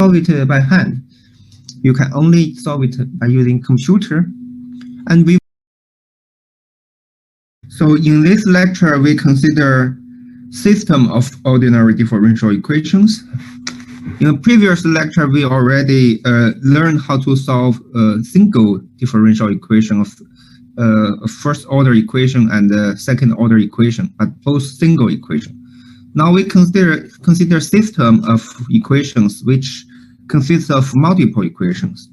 solve it by hand. You can only solve it by using computer. And so in this lecture, we consider system of ordinary differential equations. In a previous lecture, we already learned how to solve a single differential equation of a first order equation and a second order equation, but both single equation. Now we consider system of equations which consists of multiple equations.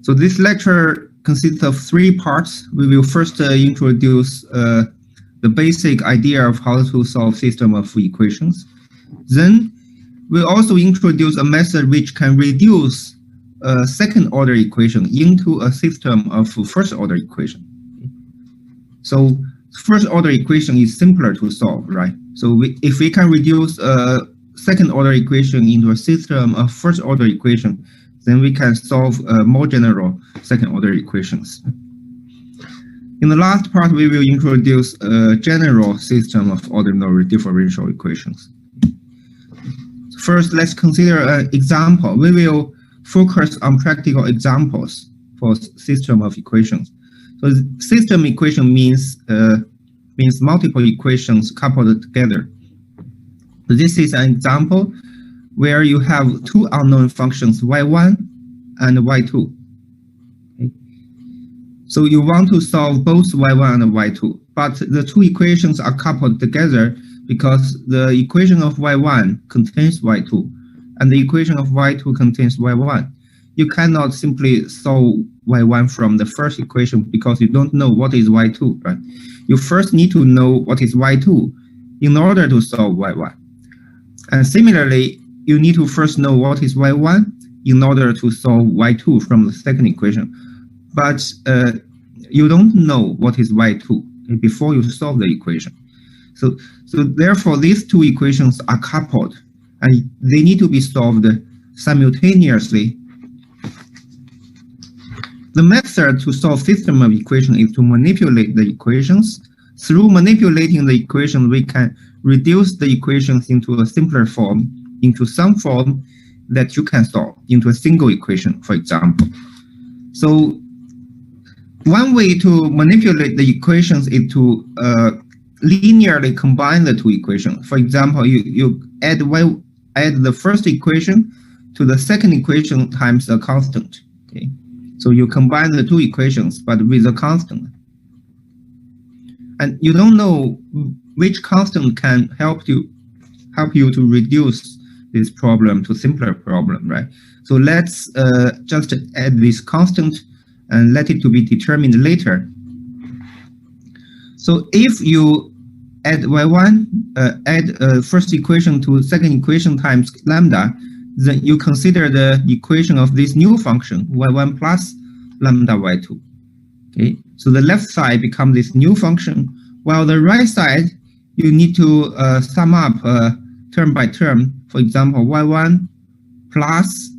So this lecture consists of 3 parts. We will first introduce the basic idea of how to solve system of equations. Then we'll also introduce a method which can reduce a second order equation into a system of first order equation. So first order equation is simpler to solve, right? So if we can reduce a second order equation into a system of first order equation, then we can solve more general second order equations. In the last part, we will introduce a general system of ordinary differential equations. First, let's consider an example. We will focus on practical examples for system of equations. So system equation means multiple equations coupled together. So this is an example where you have 2 unknown functions, y1 and y2. Okay. So you want to solve both y1 and y2, but the 2 equations are coupled together because the equation of y1 contains y2, and the equation of y2 contains y1. You cannot simply solve y1 from the first equation because you don't know what is y2, right? You first need to know what is y2 in order to solve y1. And similarly, you need to first know what is y1 in order to solve y2 from the second equation. But you don't know what is y2 before you solve the equation. So therefore, these 2 equations are coupled, and they need to be solved simultaneously. The method to solve system of equations is to manipulate the equations. Through manipulating the equation, we can reduce the equations into a simpler form, into some form that you can solve into a single equation, for example. So one way to manipulate the equations is to linearly combine the 2 equations. For example, you add the first equation to the second equation times a constant. Okay. So you combine the 2 equations, but with a constant. And you don't know which constant can help you to reduce this problem to simpler problem, right? So let's just add this constant and let it to be determined later. So if you add y1, add first equation to second equation times lambda, then you consider the equation of this new function, y1 plus lambda y2. Okay, so the left side becomes this new function, while the right side, you need to sum up term by term. For example, y1 plus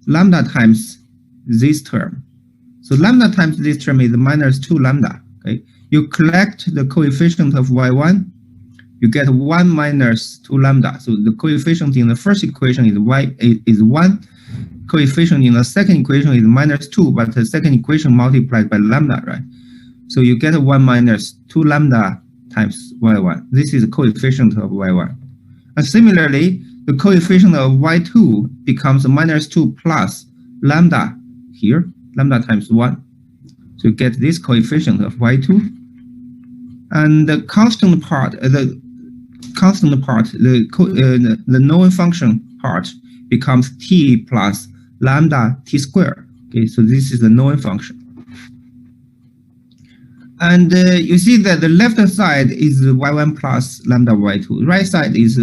lambda times this term. So lambda times this term is minus 2 lambda. Okay, you collect the coefficient of y1, you get 1 minus 2 lambda. So the coefficient in the first equation is 1. Coefficient in the second equation is minus 2, but the second equation multiplied by lambda, right? So you get 1 minus 2 lambda times y1. This is the coefficient of y1. And similarly, the coefficient of y2 becomes minus 2 plus lambda here, lambda times 1. So you get this coefficient of y2. And the constant part, the known function part becomes t plus lambda t squared. Okay, so this is the known function. And you see that the left side is y1 plus lambda y2. Right side is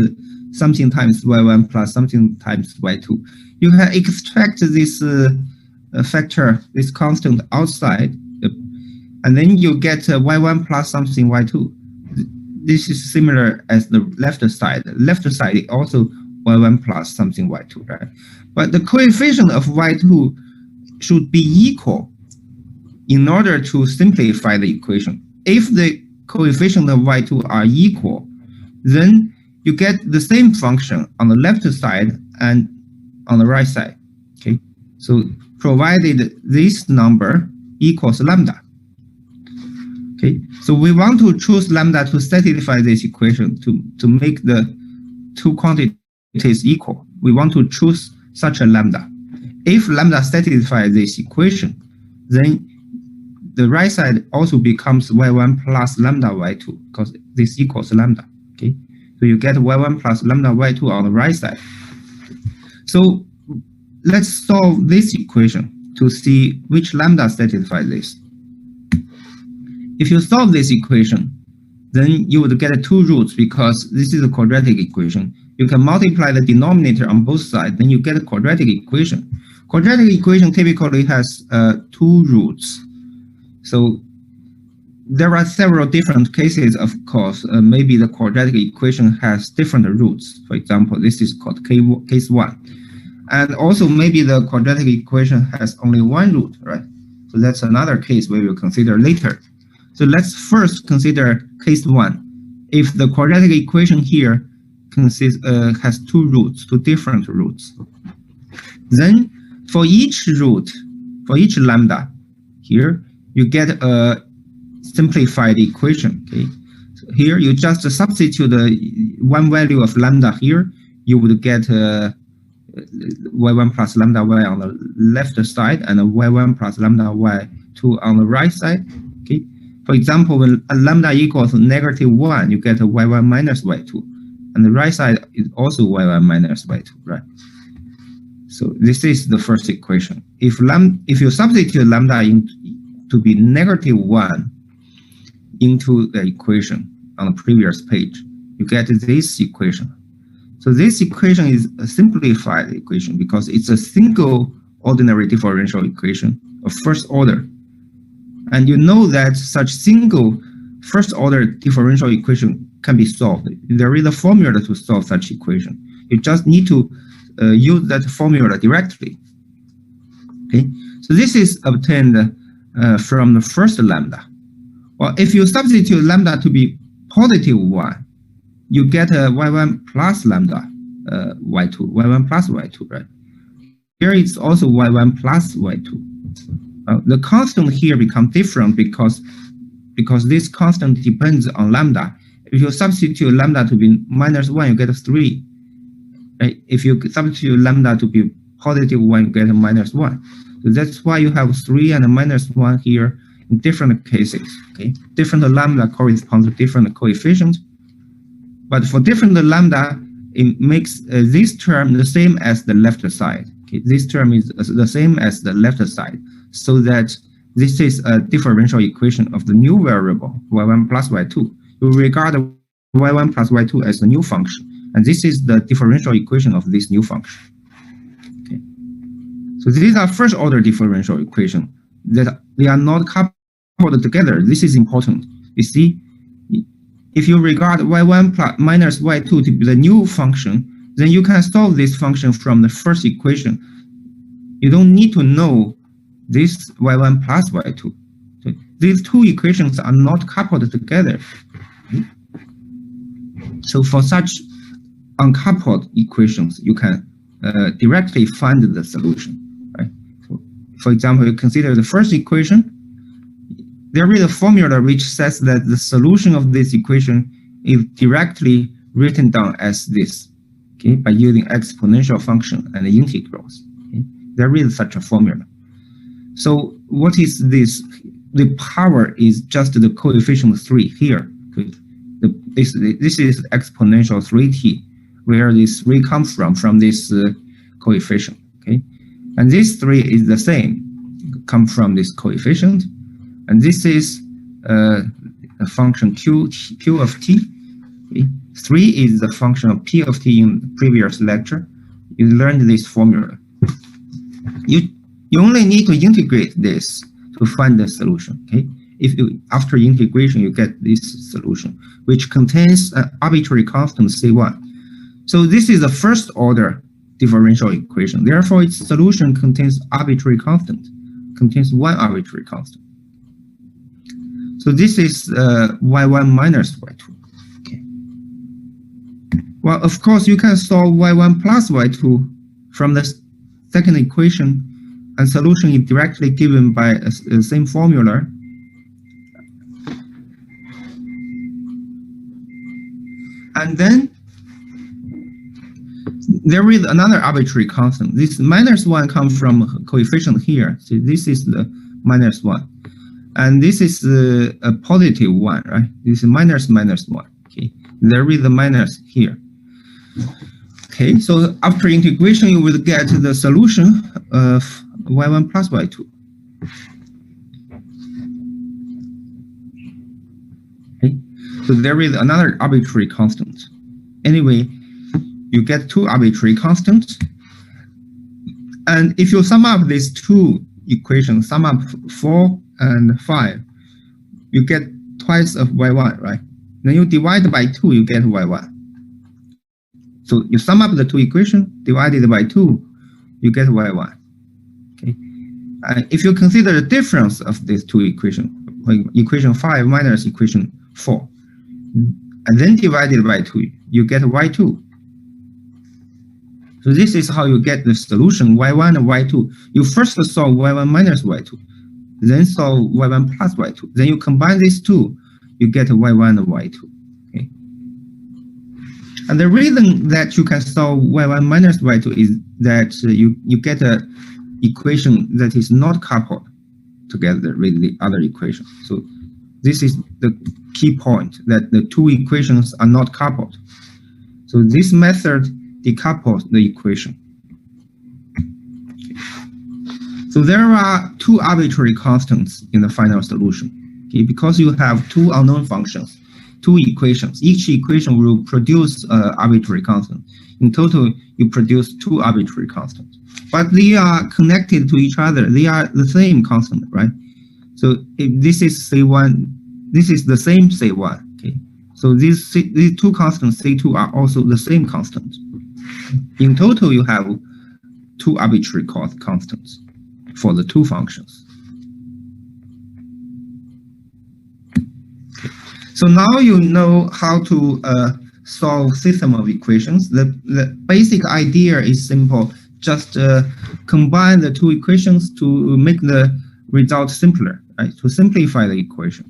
something times y1 plus something times y2. You can extract this factor, this constant outside, and then you get y1 plus something y2. This is similar as the left side. The left side is also y1 plus something y2, right? But the coefficient of y2 should be equal in order to simplify the equation. If the coefficient of y2 are equal, then you get the same function on the left side and on the right side. Okay, so provided this number equals lambda. Okay, so we want to choose lambda to satisfy this equation to make the two quantities equal. We want to choose such a lambda. If lambda satisfies this equation, then the right side also becomes y1 plus lambda y2 because this equals lambda. Okay, so you get y1 plus lambda y2 on the right side. So let's solve this equation to see which lambda satisfies this. If you solve this equation, then you would get two roots because this is a quadratic equation. You can multiply the denominator on both sides, then you get a quadratic equation. Quadratic equation typically has two roots. So there are several different cases, of course. Maybe the quadratic equation has different roots. For example, this is called case 1. And also maybe the quadratic equation has only one root, right? So that's another case we will consider later. So let's first consider case 1. If the quadratic equation here has two roots, two different roots, then for each root, for each lambda here, you get a simplified equation. Okay, so here you just substitute one value of lambda here, you would get y1 plus lambda y on the left side and y1 plus lambda y2 on the right side. Okay, for example, when a lambda equals -1, you get a y1 minus y2, and the right side is also y1 minus y2, right? So this is the first equation. If you substitute lambda to be -1 into the equation on the previous page, you get this equation. So this equation is a simplified equation because it's a single ordinary differential equation of first order. And you know that such single first order differential equation can be solved. There is a formula to solve such equation. You just need to use that formula directly. Okay, so this is obtained from the first lambda. Well, if you substitute lambda to be +1, you get a y1 plus lambda y2, y1 plus y2, right? Here it's also y1 plus y2. The constant here becomes different because this constant depends on lambda. If you substitute lambda to be -1, you get a 3. Right? If you substitute lambda to be +1, you get a -1. So that's why you have 3 and a -1 here in different cases. Okay, different lambda corresponds to different coefficients. But for different lambda, it makes this term the same as the left side. Okay, this term is the same as the left side, so that this is a differential equation of the new variable, y1 plus y2. You regard y1 plus y2 as a new function, and this is the differential equation of this new function. Okay, so these are first order differential equations that they are not coupled together. This is important. You see, if you regard y1 plus minus y2 to be the new function, then you can solve this function from the first equation. You don't need to know this y1 plus y2. So these two equations are not coupled together. So for such uncoupled equations, you can directly find the solution. Right? So for example, you consider the first equation. There is a formula which says that the solution of this equation is directly written down as this, okay, by using exponential function and integrals. Okay? There is such a formula. So what is this? The power is just the coefficient 3 here. Okay? This is exponential 3t, where this 3 comes from this coefficient. Okay, and this 3 is the same, come from this coefficient. And this is a function q of t. Okay. 3 is the function of p of t in the previous lecture. You learned this formula. You only need to integrate this to find the solution. Okay. After integration, you get this solution, which contains an arbitrary constant c1. So this is a first order differential equation. Therefore, its solution contains arbitrary constant, contains one arbitrary constant. So this is y1 minus y2. Okay. Well, of course, you can solve y1 plus y2 from the second equation, and solution is directly given by the same formula. And then there is another arbitrary constant. This -1 comes from coefficient here. So this is the -1. And this is a positive one, right? This is -1. Okay, there is a minus here. Okay, so after integration, you will get the solution of y1 plus y2. Okay, so there is another arbitrary constant. Anyway, you get two arbitrary constants. And if you sum up these two equations, sum up 4 and 5, you get twice of y1, right? Then you divide by 2, you get y1. So you sum up the two equations, divided by 2, you get y1. Okay. If you consider the difference of these two equations, like equation 5 minus equation 4, and then divided by 2, you get y2. So this is how you get the solution, y1 and y2. You first solve y1 minus y2, then solve y1 plus y2. Then you combine these two, you get y1 and y2. Okay. And the reason that you can solve y1 minus y2 is that you get an equation that is not coupled together with the other equation. So this is the key point, that the two equations are not coupled. So this method decouples the equation. So there are two arbitrary constants in the final solution. Okay, because you have two unknown functions, two equations. Each equation will produce an arbitrary constant. In total, you produce two arbitrary constants. But they are connected to each other. They are the same constant, right? So if this is C1, this is the same C1. Okay, so these two constants, C2, are also the same constant. In total, you have two arbitrary constants for the two functions. Okay. So now you know how to solve system of equations. The basic idea is simple. Just combine the two equations to make the result simpler, right? To simplify the equation.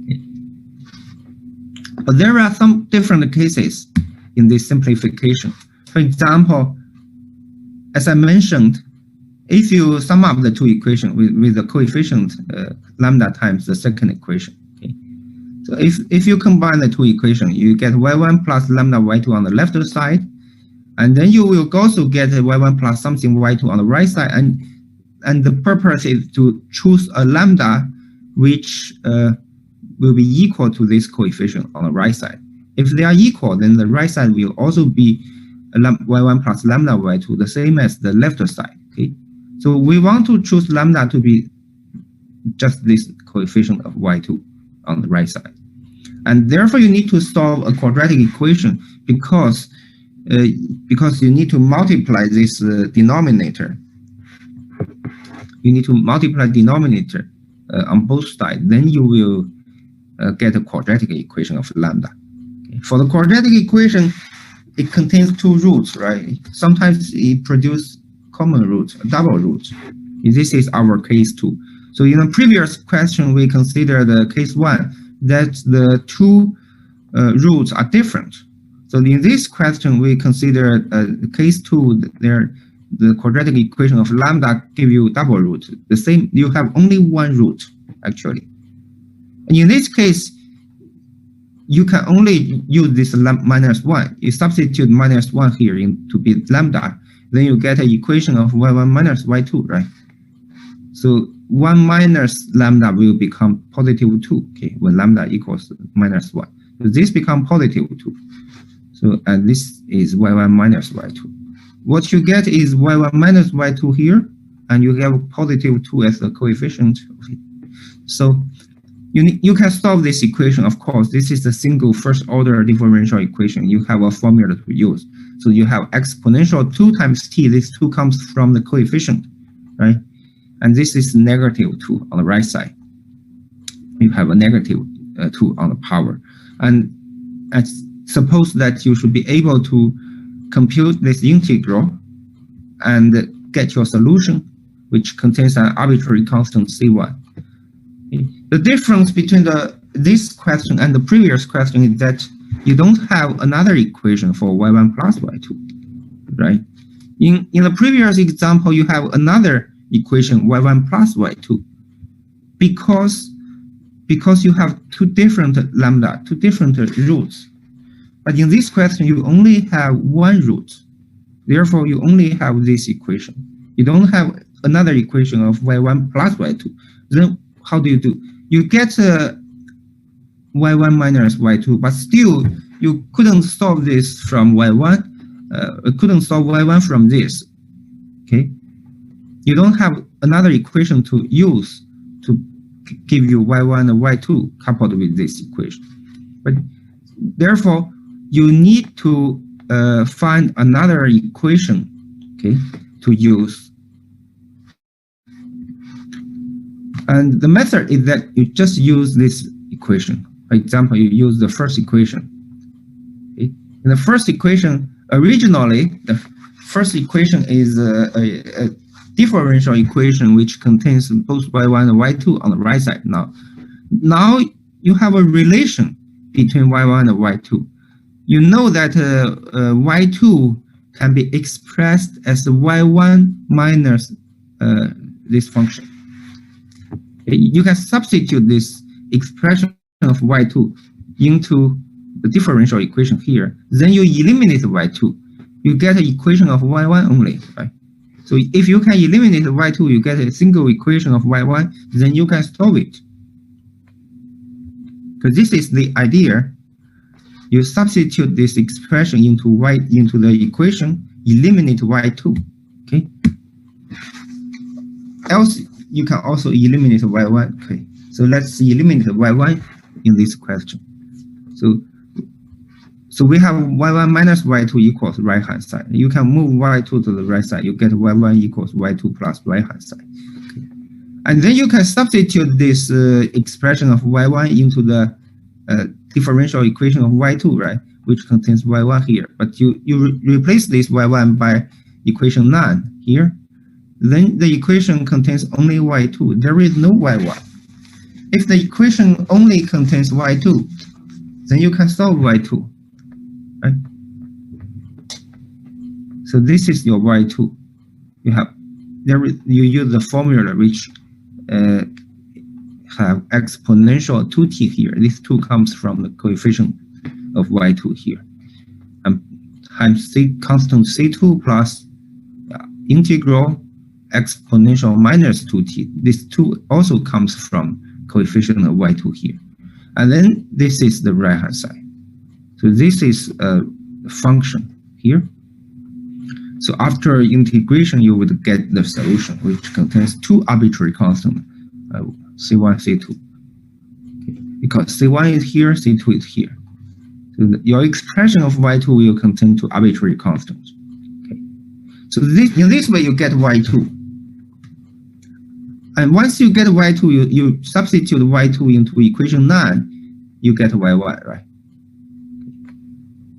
Okay. But there are some different cases in this simplification. For example, as I mentioned, if you sum up the two equations with the coefficient lambda times the second equation, okay? So if you combine the two equations, you get y1 plus lambda y2 on the left side, and then you will also get y1 plus something y2 on the right side, and the purpose is to choose a lambda which will be equal to this coefficient on the right side. If they are equal, then the right side will also be y1 plus lambda y2, the same as the left side. Okay, so we want to choose lambda to be just this coefficient of y2 on the right side, and therefore you need to solve a quadratic equation because you need to multiply this denominator. You need to multiply denominator on both sides. Then you will get a quadratic equation of lambda. Okay. For the quadratic equation, it contains two roots, right? Sometimes it produces common roots, double roots. This is our case 2. So in the previous question, we considered the case 1, that the two roots are different. So in this question, we consider case 2, the quadratic equation of lambda give you double root. The same, you have only one root, actually. And in this case, you can only use this -1. You substitute -1 here to be lambda, then you get an equation of y1 minus y2, right? So 1 minus lambda will become +2, okay, when lambda equals -1. So this becomes +2. So and this is y1 minus y2. What you get is y1 minus y2 here, and you have +2 as the coefficient of it. So you can solve this equation. Of course, this is the single first order differential equation. You have a formula to use. So you have exponential 2 times t. This 2 comes from the coefficient, right? And this is -2 on the right side. You have a -2 on the power. And suppose that you should be able to compute this integral and get your solution, which contains an arbitrary constant C1. The difference between this question and the previous question is that you don't have another equation for y1 plus y2, right? In the previous example, you have another equation y1 plus y2 because you have two different lambda, two different roots. But in this question, you only have one root. Therefore, you only have this equation. You don't have another equation of y1 plus y2. Then how do? You get y1 minus y2, but still you couldn't solve this from y1. Couldn't solve y1 from this. Okay, you don't have another equation to use to give you y1 and y2 coupled with this equation. But therefore, you need to find another equation, okay, to use. And the method is that you just use this equation. For example, you use the first equation. Okay? In the first equation, originally, the first equation is a differential equation which contains both y1 and y2 on the right side. Now you have a relation between y1 and y2. You know that y2 can be expressed as y1 minus this function. You can substitute this expression of y2 into the differential equation here. Then you eliminate y2. You get an equation of y1 only, right? So if you can eliminate y2, you get a single equation of y1, then you can solve it. Because this is the idea. You substitute this expression into the equation, eliminate y2. Okay. Else you can also eliminate y1. Okay. So let's eliminate y1 in this question. So we have y1 minus y2 equals right hand side. You can move y2 to the right side. You get y1 equals y2 plus right hand side. Okay. And then you can substitute this expression of y1 into the differential equation of y2, right? Which contains y1 here. But you replace this y1 by equation 9 here. Then the equation contains only y2. There is no y1. If the equation only contains y2, then you can solve y2. Right? So this is your y2. You use the formula which have exponential 2t here. This 2 comes from the coefficient of y2 here. And times constant c2 plus integral exponential minus 2t. This 2 also comes from coefficient of y2 here. And then this is the right hand side. So this is a function here. So after integration, you would get the solution, which contains two arbitrary constants, C1, C2. Okay. Because C1 is here, C2 is here. So your expression of y2 will contain two arbitrary constants. Okay. So in this way, you get y2. And once you get y2, you substitute y2 into equation 9, you get y1, right?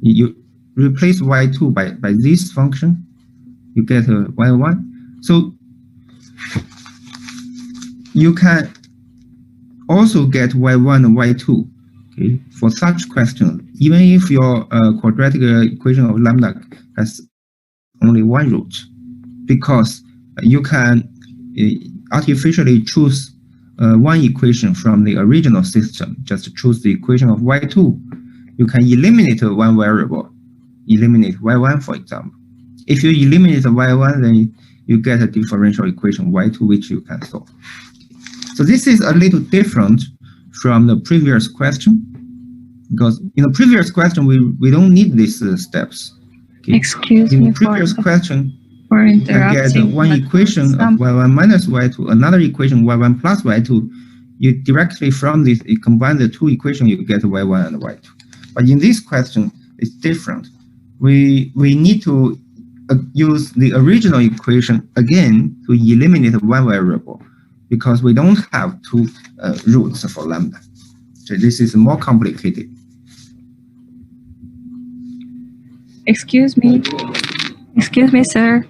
You replace y2 by this function, you get a y1. So you can also get y1 and y2. Okay, for such questions, even if your quadratic equation of lambda has only one root, because you can artificially choose one equation from the original system. Just choose the equation of y2. You can eliminate one variable, eliminate y1, for example. If you eliminate y1, then you get a differential equation y2, which you can solve. So this is a little different from the previous question, because in the previous question, we don't need these steps. Okay? Excuse me. In the previous question, for you can get one equation of y1 minus y2, another equation y1 plus y2. You directly from this, you combine the two equations, you get y1 and y2. But in this question, it's different. We need to use the original equation again to eliminate one variable, because we don't have two roots for lambda. So this is more complicated. Excuse me, sir.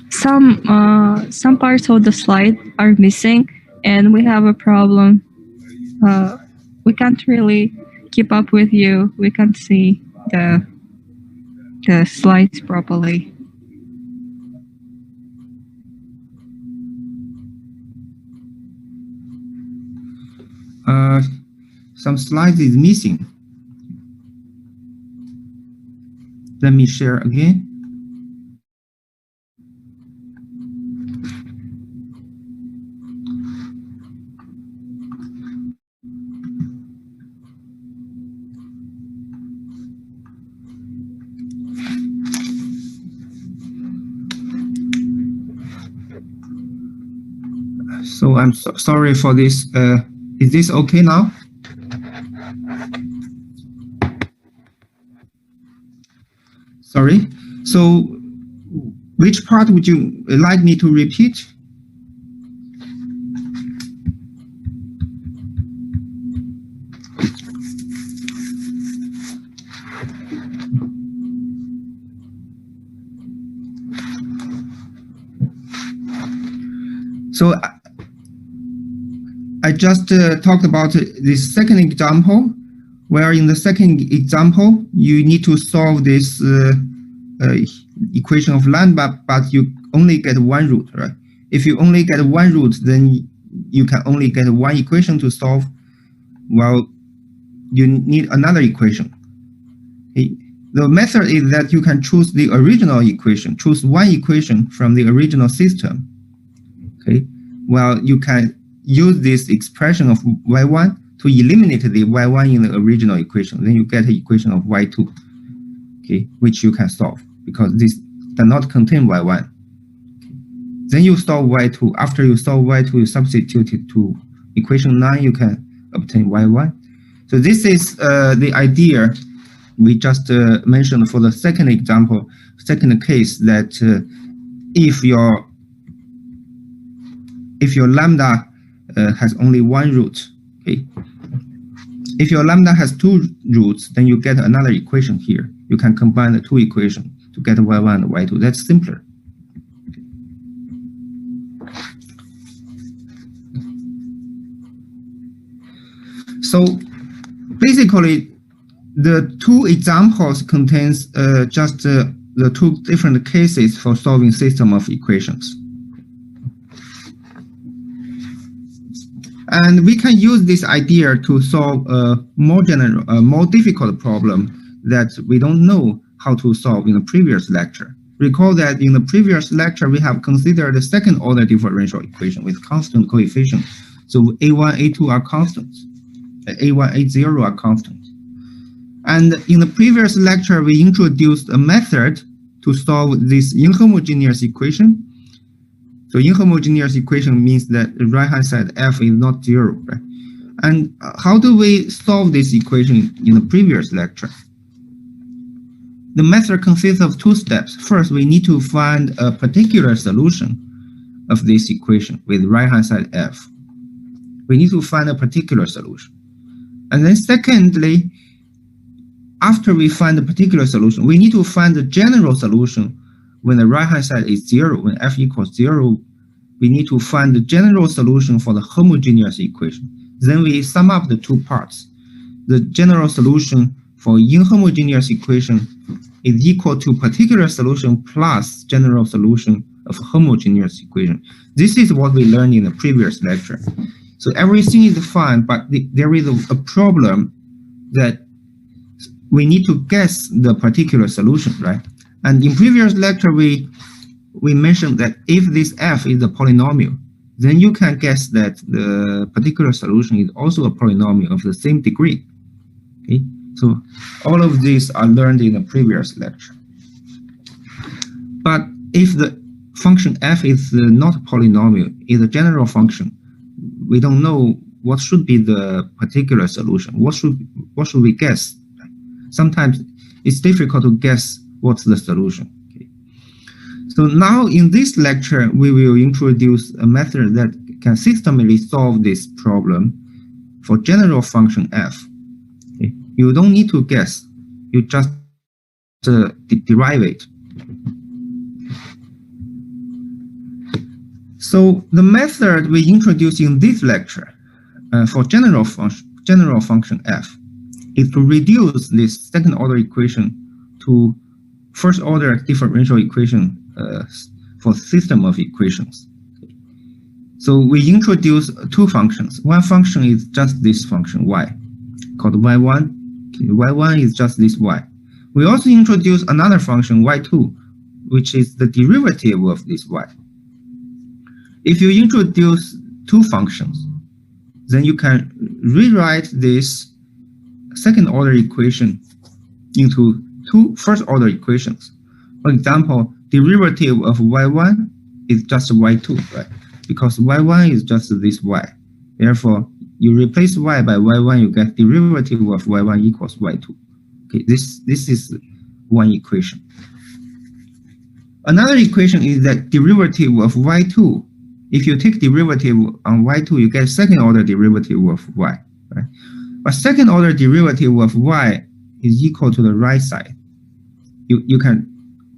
Some parts of the slide are missing, and we have a problem. We can't really keep up with you. We can't see the slides properly. Some slides is missing. Let me share again. So I'm sorry for this. Is this okay now? Sorry. So which part would you like me to repeat? So I just talked about this second example, where in the second example, you need to solve this equation of lambda, but you only get one root, right? If you only get one root, then you can only get one equation to solve. Well, you need another equation. Okay. The method is that you can choose the original equation, choose one equation from the original system. Okay. Well, you can use this expression of y1 to eliminate the y1 in the original equation. Then you get an equation of y2, okay, which you can solve because this does not contain y1. Okay. Then you solve y2. After you solve y2, you substitute it to equation 9, you can obtain y1. So this is the idea we just mentioned for the second example, second case, that if your lambda has only one root, okay. If your lambda has two roots, then you get another equation here. You can combine the two equations to get y1 and y2. That's simpler. So basically, the two examples contains just the two different cases for solving system of equations. And we can use this idea to solve a more general, more difficult problem that we don't know how to solve in the previous lecture. Recall that in the previous lecture, we have considered the second order differential equation with constant coefficient. So A1, A2 are constants, A1, A0 are constants. And in the previous lecture, we introduced a method to solve this inhomogeneous equation. So inhomogeneous equation means that the right-hand side f is not 0, right? And how do we solve this equation in the previous lecture? The method consists of two steps. First, we need to find a particular solution of this equation with right-hand side f. We need to find a particular solution. And then secondly, after we find a particular solution, we need to find the general solution when the right-hand side is 0, when f equals 0, we need to find the general solution for the homogeneous equation. Then we sum up the two parts. The general solution for inhomogeneous equation is equal to particular solution plus general solution of homogeneous equation. This is what we learned in the previous lecture. So everything is fine, but there is a problem that we need to guess the particular solution, right? And in previous lecture, we mentioned that if this f is a polynomial, then you can guess that the particular solution is also a polynomial of the same degree. Okay, so all of these are learned in the previous lecture. But if the function f is not a polynomial, is a general function, we don't know what should be the particular solution. What should we guess? Sometimes it's difficult to guess what's the solution. Okay. So now in this lecture, we will introduce a method that can systematically solve this problem for general function f. Okay. You don't need to guess. You just derive it. So the method we introduced in this lecture for general function f is to reduce this second order equation to first order differential equation for system of equations. So we introduce two functions. One function is just this function y, called y1. Okay, y1 is just this y. We also introduce another function y2, which is the derivative of this y. If you introduce two functions, then you can rewrite this second order equation into two first order equations. For example, derivative of y1 is just y2, right? Because y1 is just this y. Therefore, you replace y by y1, you get derivative of y1 equals y2. Okay, this is one equation. Another equation is that derivative of y2. If you take derivative on y2, you get second order derivative of y, right? But second order derivative of y is equal to the right side. You can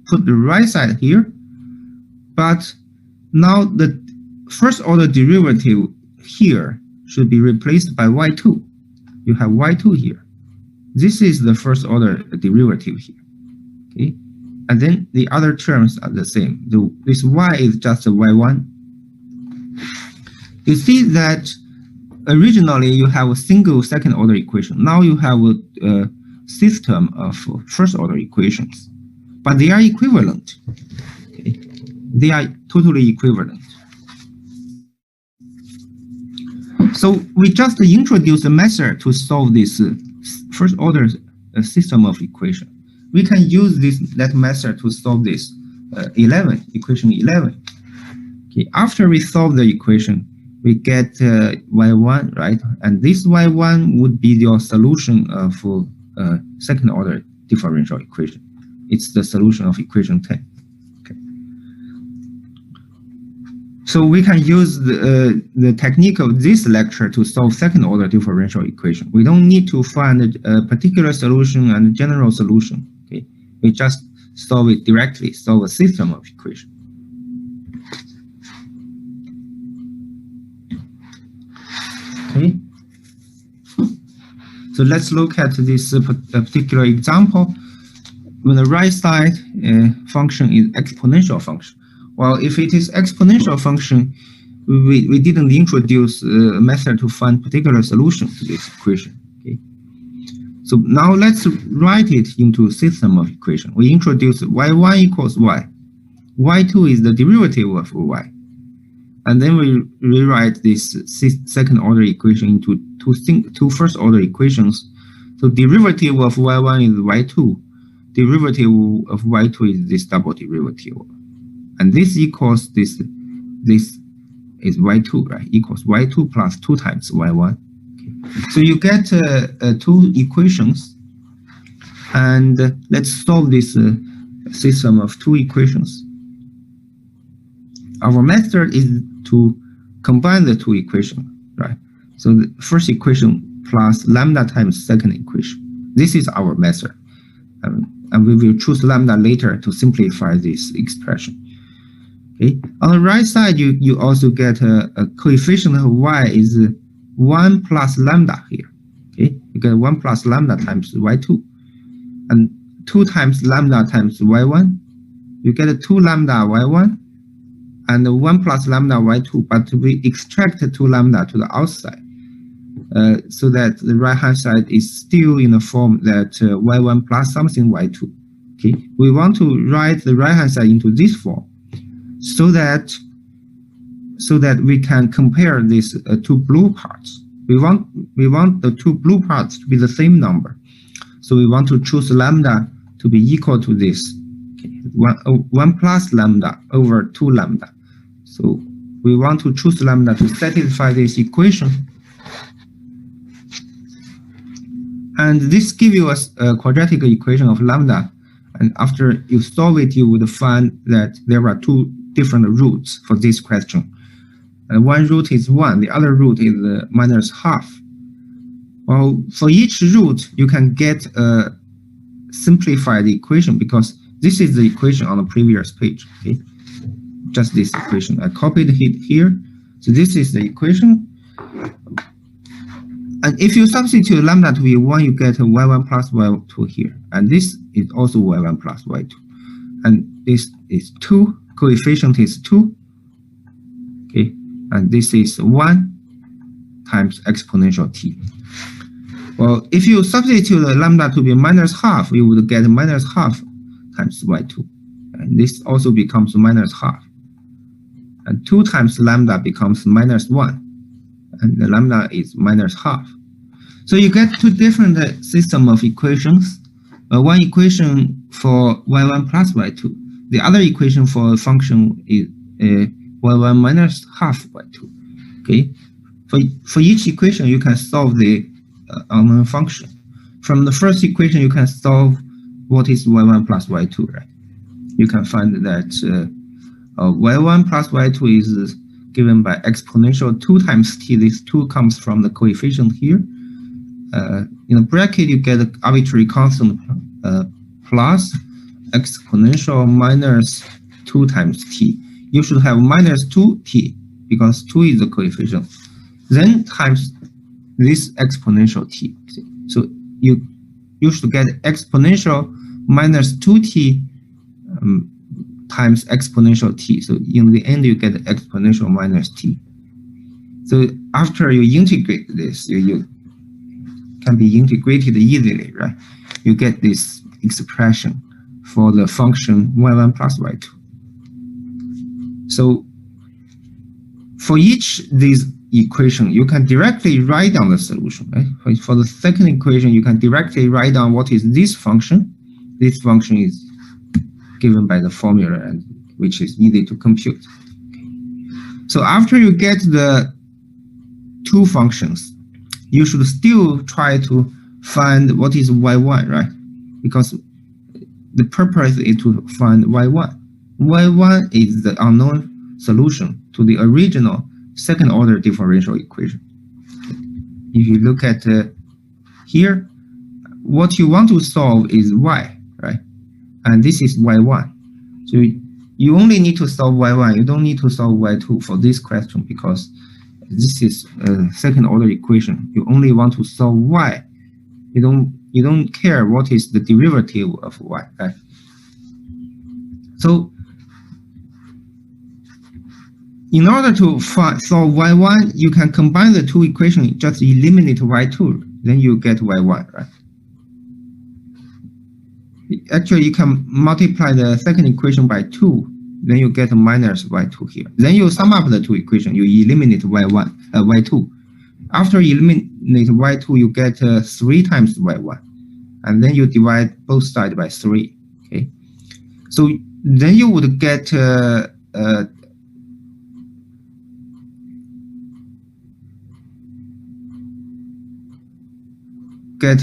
put the right side here, but now the first order derivative here should be replaced by y2. You have y2 here. This is the first order derivative here. Okay, and then the other terms are the same. This y is just a y1. You see that originally you have a single second order equation. Now you have a system of first order equations, but they are equivalent. Okay, they are totally equivalent. So we just introduced a method to solve this first order system of equation. We can use that method to solve this equation 11. Okay, after we solve the equation, we get y1, right? And this y1 would be your solution of second order differential equation. It's the solution of equation 10. Okay. So we can use the technique of this lecture to solve second order differential equation. We don't need to find a particular solution and a general solution. Okay, we just solve it directly, solve a system of equation. Okay, so let's look at this particular example. On the right side, function is exponential function. Well, if it is exponential function, we didn't introduce a method to find particular solution to this equation. Okay, so now let's write it into system of equation. We introduce y1 equals y. y2 is the derivative of y. And then we rewrite this second order equation into two first order equations. So derivative of y1 is y2. Derivative of y2 is this double derivative. And this equals this is y2, right? Equals y2 plus 2 times y1. Okay. So you get two equations. And let's solve this system of two equations. Our method is to combine the two equations, right? So the first equation plus lambda times second equation. This is our method. And we will choose lambda later to simplify this expression. Okay. On the right side, you also get a coefficient of y is 1 plus lambda here. Okay, you get 1 plus lambda times y2. And 2 times lambda times y1. You get 2 lambda y1. And 1 plus lambda y2, but we extract 2 lambda to the outside, so that the right-hand side is still in the form that y1 plus something y2. Okay, we want to write the right-hand side into this form, so that we can compare these two blue parts. We want the two blue parts to be the same number, so we want to choose lambda to be equal to this. 1 plus lambda over 2 lambda. So we want to choose lambda to satisfy this equation. And this gives you a quadratic equation of lambda. And after you solve it, you would find that there are two different roots for this question. One root is 1, the other root is minus half. Well, for each root, you can get a simplify the equation because this is the equation on the previous page. Okay, just this equation. I copied it here. So this is the equation. And if you substitute lambda to be 1, you get y1 plus y2 here. And this is also y1 plus y2. And this is 2. Coefficient is 2. Okay, and this is 1 times exponential t. Well, if you substitute the lambda to be minus half, you would get minus half times y2. And this also becomes minus half. And 2 times lambda becomes minus 1. And the lambda is minus half. So you get two different system of equations. One equation for y1 plus y2. The other equation for a function is y1 minus half y2. Okay. For each equation, you can solve the unknown function. From the first equation, you can solve what is y1 plus y2, right? You can find that y1 plus y2 is given by exponential 2 times t. This 2 comes from the coefficient here. In the bracket, you get an arbitrary constant plus exponential minus 2 times t. You should have minus 2t because 2 is the coefficient. Then times this exponential t. So you should get exponential minus 2t times exponential t. So in the end, you get exponential minus t. So after you integrate this, you can be integrated easily, right? You get this expression for the function y1 plus y2. So for each these equation, you can directly write down the solution, right? For the second equation, you can directly write down what is this function. This function is given by the formula, and which is easy to compute. So after you get the two functions, you should still try to find what is y1, right? Because the purpose is to find y1. y1 is the unknown solution to the original second order differential equation. If you look at here, what you want to solve is y, right? And this is y1. So you only need to solve y1. You don't need to solve y2 for this question because this is a second order equation. You only want to solve y. You don't care what is the derivative of y, right? So in order to solve y1, you can combine the two equations, just eliminate y2, then you get y1, right? Actually, you can multiply the second equation by 2, then you get minus y2 here. Then you sum up the two equations, you eliminate y2. After eliminate y2, you get 3 times y1, and then you divide both sides by 3. Okay, so then you would get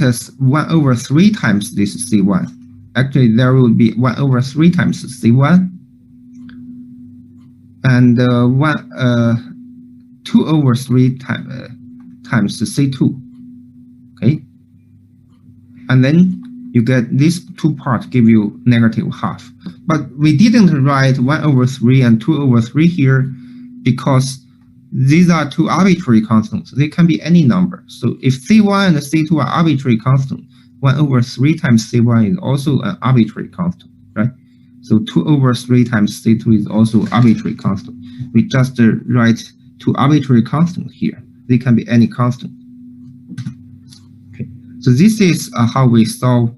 us 1 over 3 times this c1. Actually, there will be 1 over 3 times c1, and 2 over 3 times c2. Okay, and then you get these two parts give you negative half. But we didn't write 1 over 3 and 2 over 3 here because these are two arbitrary constants. They can be any number. So if c1 and c2 are arbitrary constant, 1 over 3 times c1 is also an arbitrary constant, right? So 2 over 3 times c2 is also arbitrary constant. We just write two arbitrary constants here. They can be any constant. Okay. So this is how we solve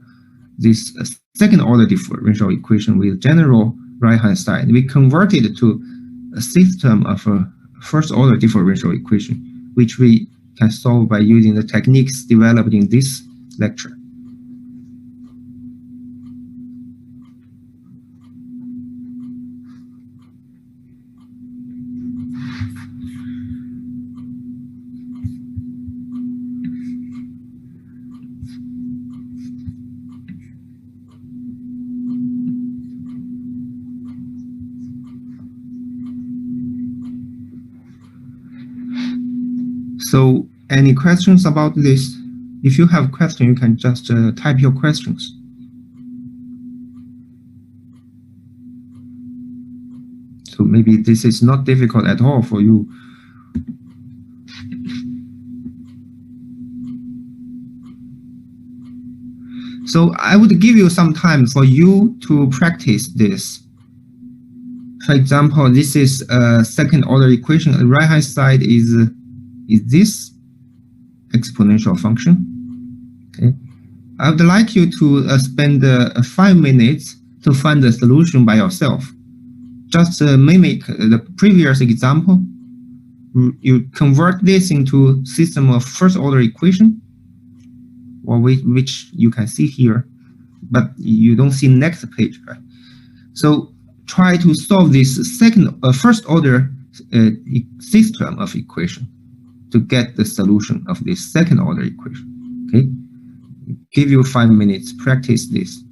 this second order differential equation with general right-hand side. We converted it to a system of a first order differential equation, which we can solve by using the techniques developed in this lecture. So any questions about this? If you have questions, you can just type your questions. So maybe this is not difficult at all for you. So I would give you some time for you to practice this. For example, this is a second order equation. The right hand side is this exponential function. Okay, I would like you to spend 5 minutes to find the solution by yourself. Just mimic the previous example. You convert this into system of first order equation, or which you can see here, but you don't see next page, right? So try to solve this first order system of equation to get the solution of this second order equation. Okay, give you 5 minutes, practice this.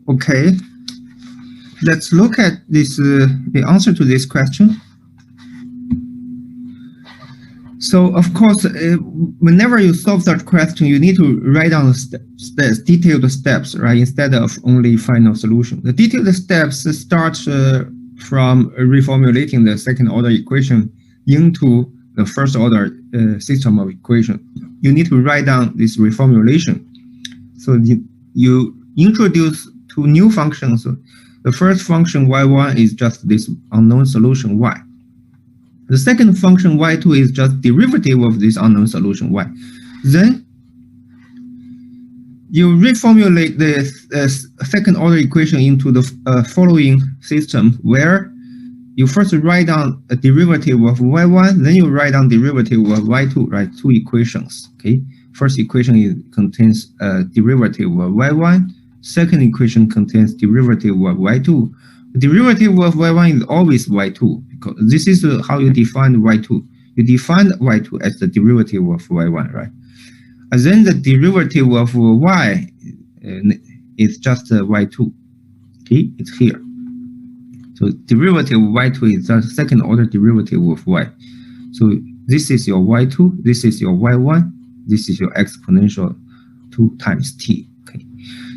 Okay, let's look at this the answer to this question. So of course, whenever you solve that question, you need to write down the detailed steps, right? Instead of only final solution. The detailed steps start from reformulating the second order equation into the first order system of equation. You need to write down this reformulation. So you introduce two new functions. The first function y1 is just this unknown solution y. The second function y2 is just derivative of this unknown solution y. Then you reformulate the second order equation into the following system, where you first write down a derivative of y1, then you write down derivative of y2, right? Two equations. Okay. First equation contains a derivative of y1. Second equation contains derivative of y2. The derivative of y1 is always y2, because this is how you define y2. You define y2 as the derivative of y1, right? And then the derivative of y is just y2. Okay, it's here. So derivative of y2 is the second order derivative of y. So this is your y2, this is your y1, this is your exponential 2 times t. Okay.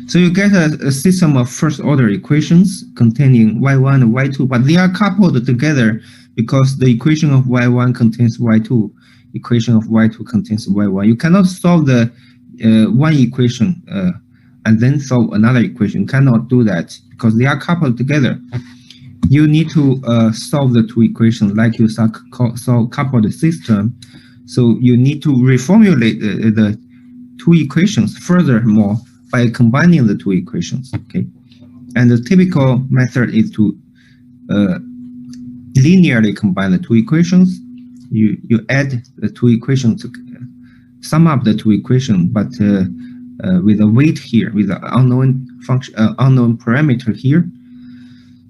So you get a system of first order equations containing y1 and y2, but they are coupled together because the equation of y1 contains y2, equation of y2 contains y1. You cannot solve the one equation and then solve another equation. You cannot do that because they are coupled together. You need to solve the two equations like you solve coupled system. So you need to reformulate the two equations furthermore by combining the two equations. Okay, and the typical method is to linearly combine the two equations. You add the two equations to sum up the two equations, but with a weight here, with the unknown function, unknown parameter here.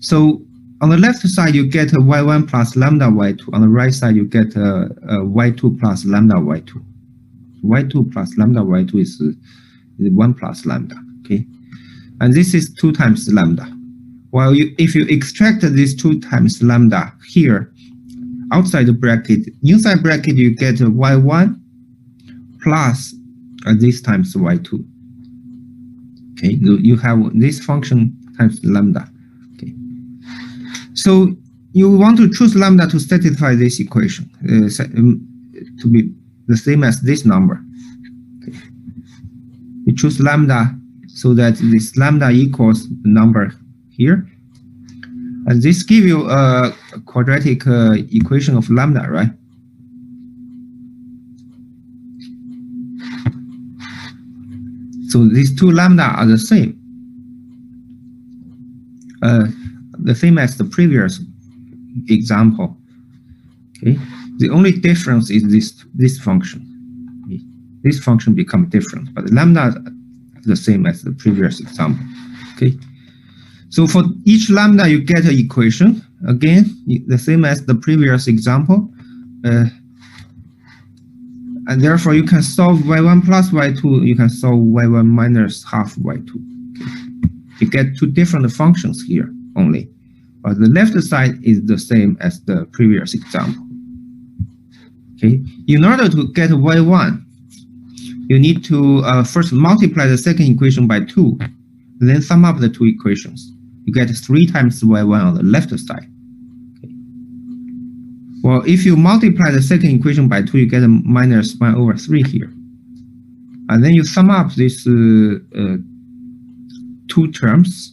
So on the left side, you get a y1 plus lambda y2. On the right side, you get a y2 plus lambda y2. y2 plus lambda y2 is 1 plus lambda. Okay, and this is 2 times lambda. While if you extract this 2 times lambda here, outside the bracket, inside bracket you get a y1 plus this times y2. Okay, you have this function times lambda. Okay, so you want to choose lambda to satisfy this equation to be the same as this number. Okay. You choose lambda so that this lambda equals the number here. And this gives you a quadratic equation of lambda, right? So these two lambda are the same. The same as the previous example. Okay. The only difference is this function. This function becomes different, but lambda is the same as the previous example. Okay. So for each lambda, you get an equation. Again, the same as the previous example. And therefore, you can solve y1 plus y2. You can solve y1 minus half y2. Okay. You get two different functions here only. But the left side is the same as the previous example. Okay. In order to get y1, you need to first multiply the second equation by 2, then sum up the two equations. You get 3 times y1 on the left side. Okay. Well, if you multiply the second equation by 2, you get a minus 1 over 3 here. And then you sum up these two terms.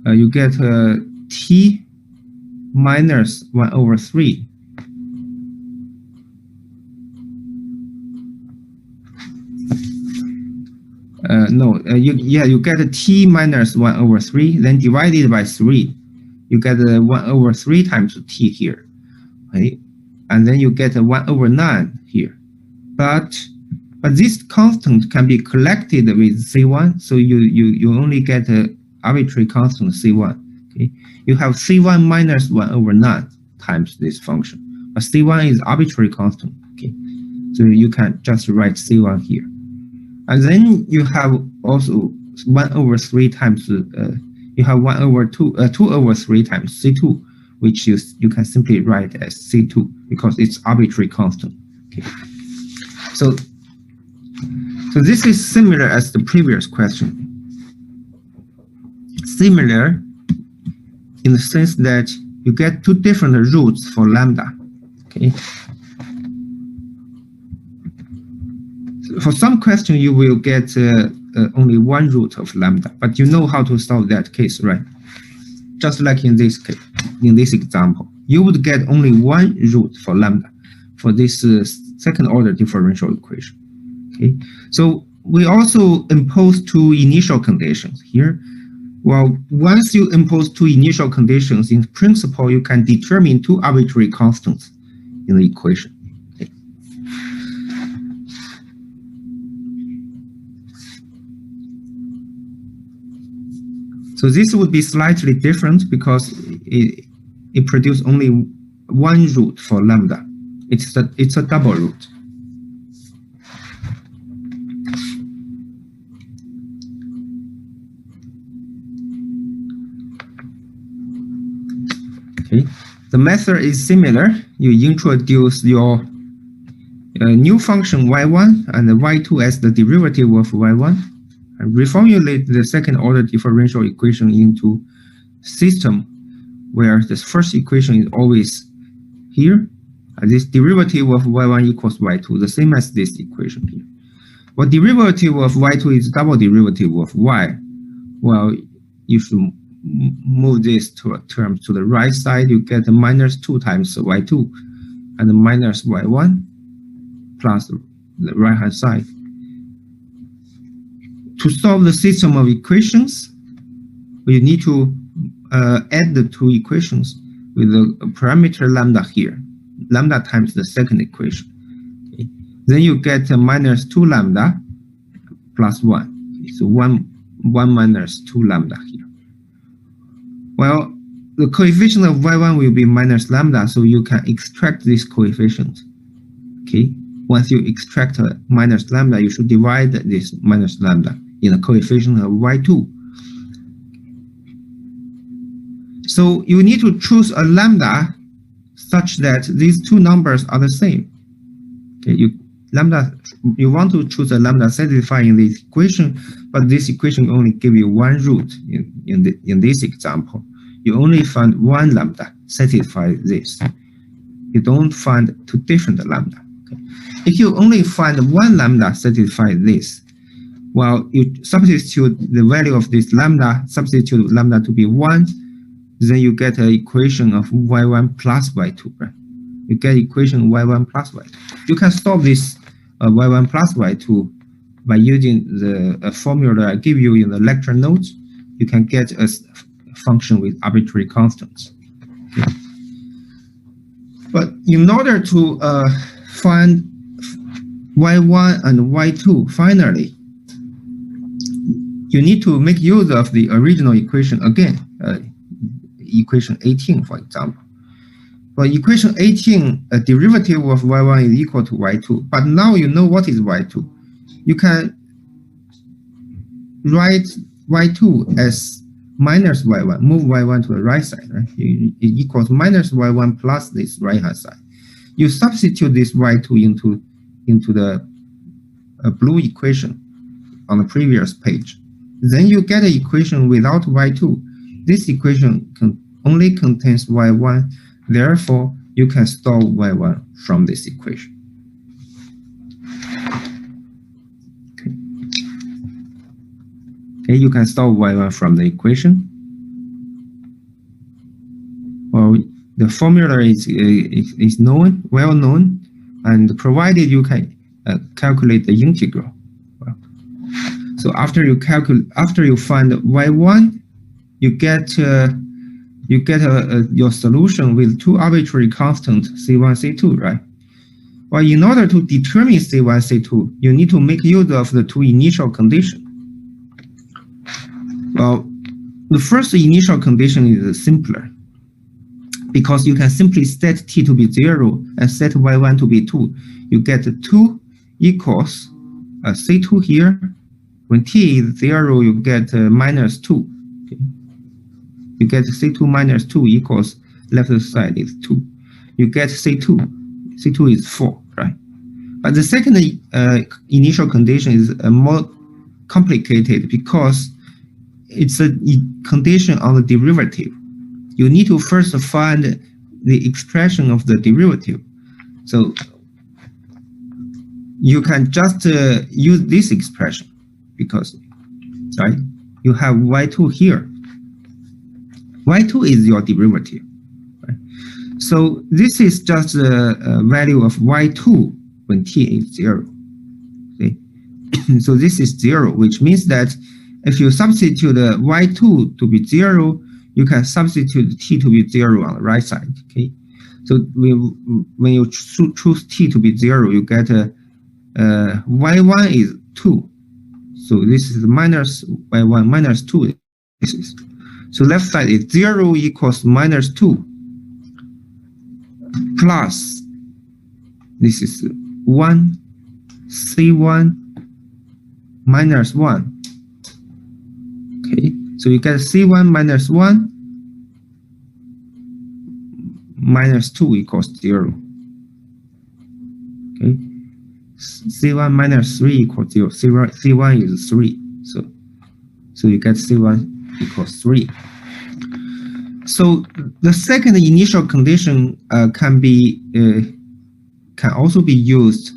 You get t minus 1 over 3. You get a t minus 1 over 3, then divided by 3. You get a 1 over 3 times t here, right? And then you get a 1 over 9 here. But this constant can be collected with C1, so you only get an arbitrary constant C1. Okay, you have C1 minus 1 over 9 times this function. But C1 is arbitrary constant. Okay, so you can just write C1 here. And then you have also 1/3 times, you have 2/3 times C2, which you can simply write as C2 because it's arbitrary constant. Okay. So this is similar as the previous question. Similar in the sense that you get two different roots for lambda. Okay. So for some question, you will get only one root of lambda, but you know how to solve that case, right? Just like in this case, in this example, you would get only one root for lambda for this second order differential equation. Okay, so we also impose two initial conditions here. Well, once you impose two initial conditions, in principle, you can determine two arbitrary constants in the equation. Okay. So this would be slightly different because it produces only one root for lambda. It's a double root. Okay. The method is similar. You introduce your new function y1 and y2 as the derivative of y1, and reformulate the second order differential equation into system where the first equation is always here. And this derivative of y1 equals y2, the same as this equation here. Well, derivative of y2 is double derivative of y. Well, if you move this term to the right side, you get -2 times y2 and minus y1 plus the right-hand side. To solve the system of equations, you need to add the two equations with the parameter lambda here, lambda times the second equation. Okay. Then you get -2 lambda plus 1. Okay. So 1 minus 2 lambda here. Well, the coefficient of y1 will be minus lambda, so you can extract this coefficient. Okay. Once you extract minus lambda, you should divide this minus lambda in the coefficient of y2. So you need to choose a lambda such that these two numbers are the same. Okay, you want to choose a lambda satisfying this equation, but this equation only give you one root. In this example, you only find one lambda satisfy this. You don't find two different lambda. Okay. If you only find one lambda satisfy this, well, you substitute the value of this lambda, substitute lambda to be 1, then you get an equation of y1 plus y2, right? You get equation y1 plus y2. You can solve this y1 plus y2 by using the formula I give you in the lecture notes. You can get a function with arbitrary constants. Okay. But in order to find y1 and y2 finally, you need to make use of the original equation again, equation 18, for example. For equation 18, a derivative of y1 is equal to y2, but now you know what is y2. You can write y2 as minus y1, move y1 to the right side, right? It equals minus y1 plus this right-hand side. You substitute this y2 into the blue equation on the previous page. Then you get an equation without y2. This equation only contains y1, therefore you can solve y1 from this equation. Okay, you can solve y1 from the equation. Well, the formula is known, well known, and provided you can calculate the integral. Well, so after you find y1, you get your solution with two arbitrary constants c1, c2, right? Well, in order to determine c1, c2, you need to make use of the two initial conditions. Well, the first initial condition is simpler because you can simply set t to be 0 and set y1 to be 2. You get 2 equals C2 here. When t is 0, you get minus 2. Okay. You get C2 minus 2 equals left side is 2. You get C2. C2 is 4, right? But the second initial condition is more complicated because it's a condition on the derivative. You need to first find the expression of the derivative. So you can just use this expression because, right, you have y2 here. y2 is your derivative. Right? So this is just a value of y2 when t is 0. Okay? So this is 0, which means that if you substitute y2 to be 0, you can substitute t to be 0 on the right side. Okay, so when you choose t to be 0, you get y1 is 2. So this is minus y1 minus 2. This is, so left side is 0 equals minus 2 plus this is 1 c1 minus 1. Okay, so you get c1 minus 1 minus 2 equals 0. Okay, c1 minus 3 equals 0. C1 is 3. So you get c1 equals 3. So the second initial condition can also be used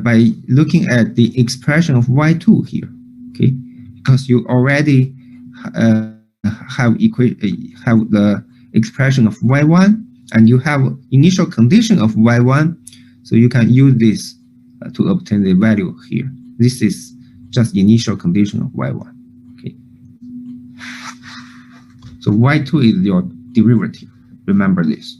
by looking at the expression of y2 here. Okay, because you already have the expression of y1 and you have initial condition of y1, so you can use this to obtain the value here. This is just initial condition of y1. Okay, so y2 is your derivative. Remember this.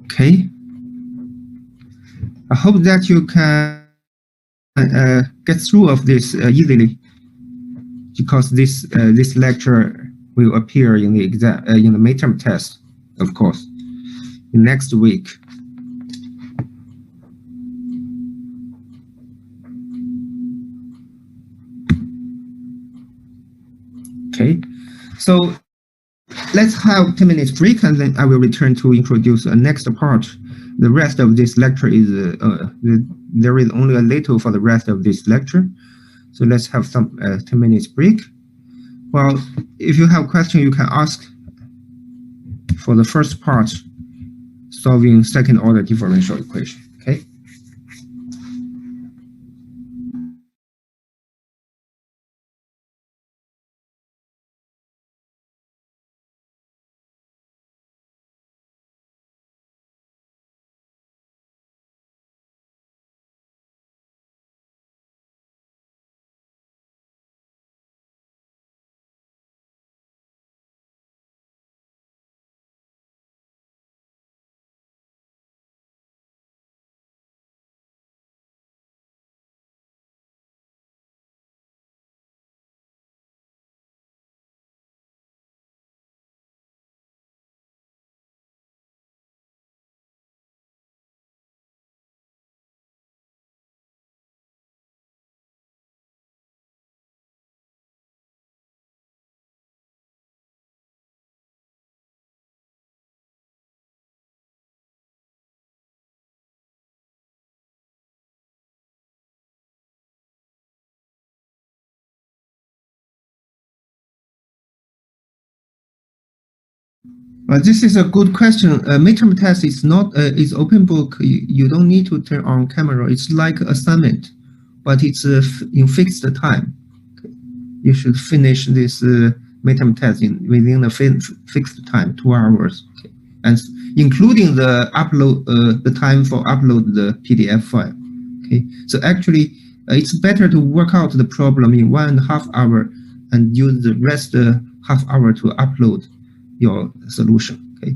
Okay, I hope that you can get through of this easily, because this lecture will appear in the exam in the midterm test, of course, next week. Okay, so let's have 10 minutes break, and then I will return to introduce the next part. The rest of this lecture is there is only a little for the rest of this lecture. So let's have some 10 minutes break. Well, if you have questions, you can ask for the first part, solving second order differential equation. Okay. This is a good question. Midterm test is not is open book. You don't need to turn on camera. It's like assignment, but it's in fixed time. Okay. You should finish this midterm test within a fixed time, 2 hours, okay. And including the upload the time for upload the PDF file. Okay, so actually it's better to work out the problem in 1.5 hours and use the rest half hour to upload your solution. Okay.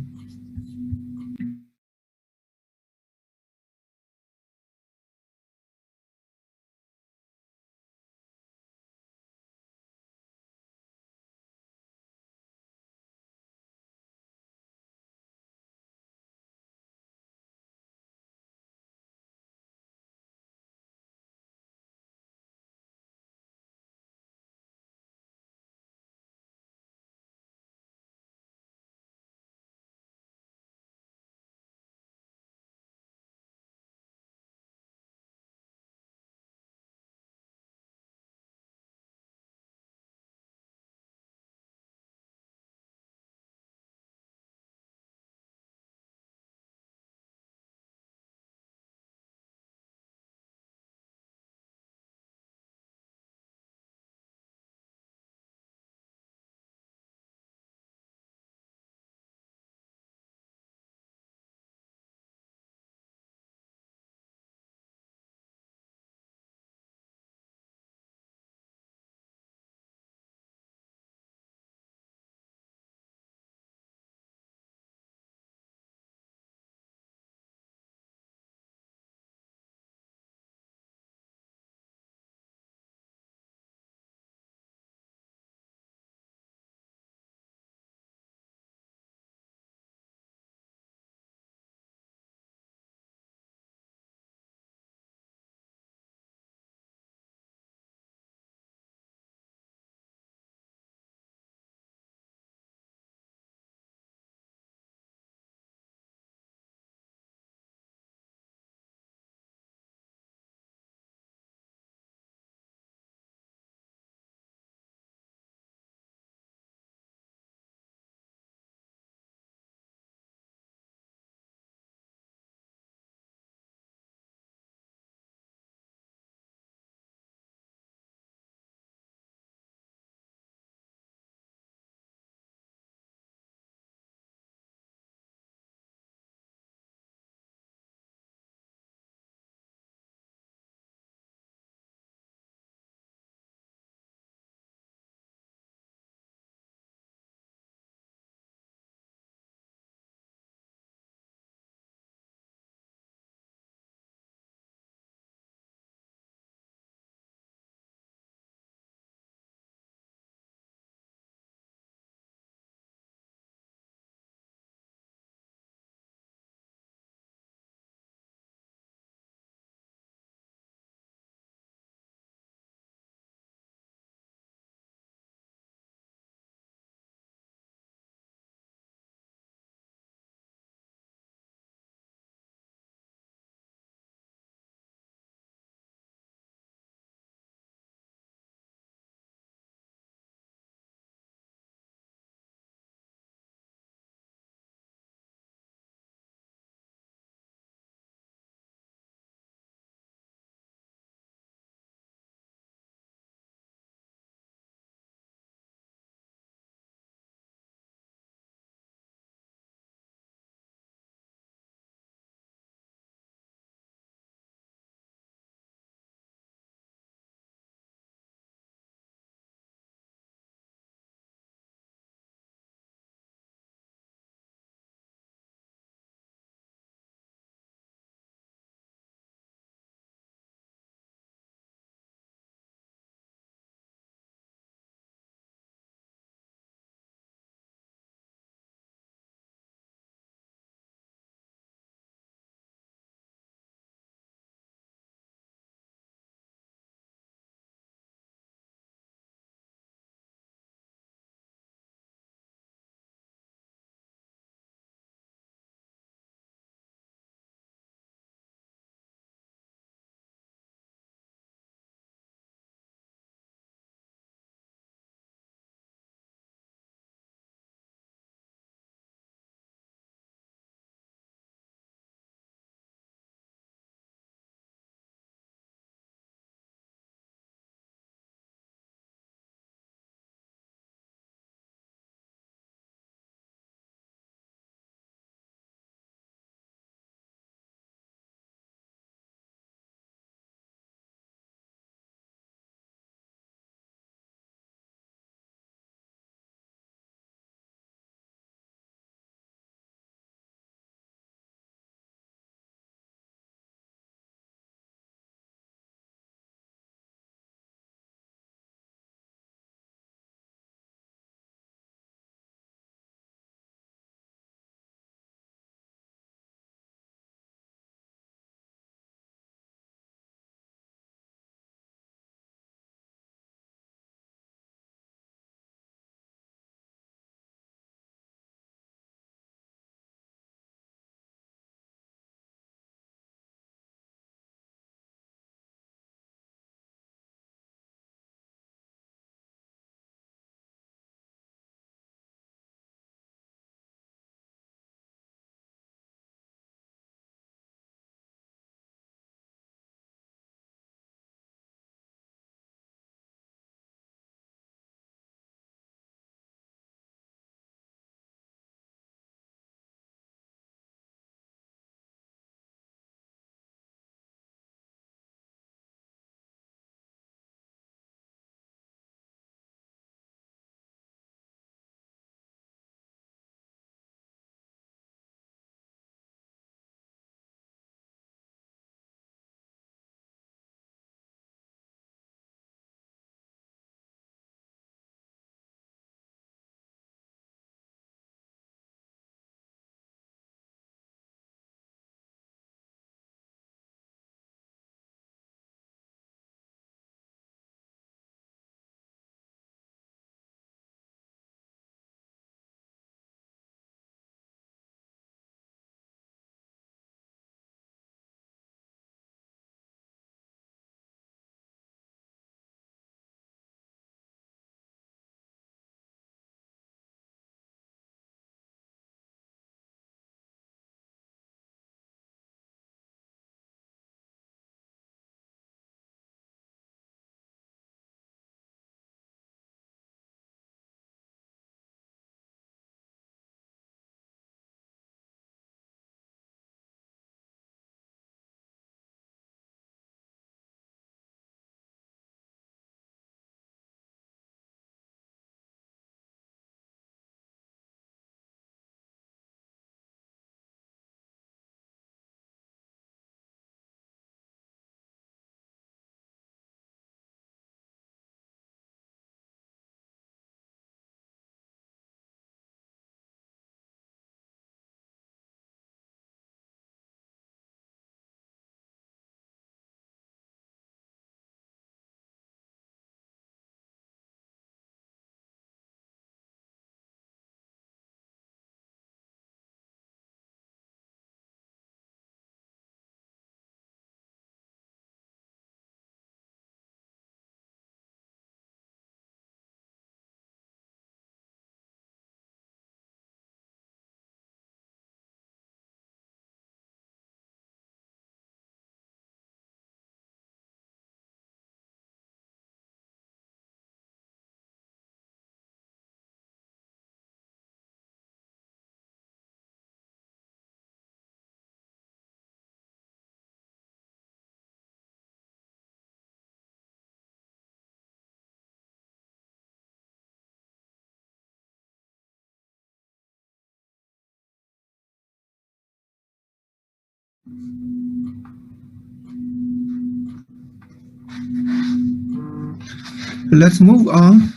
Let's move on.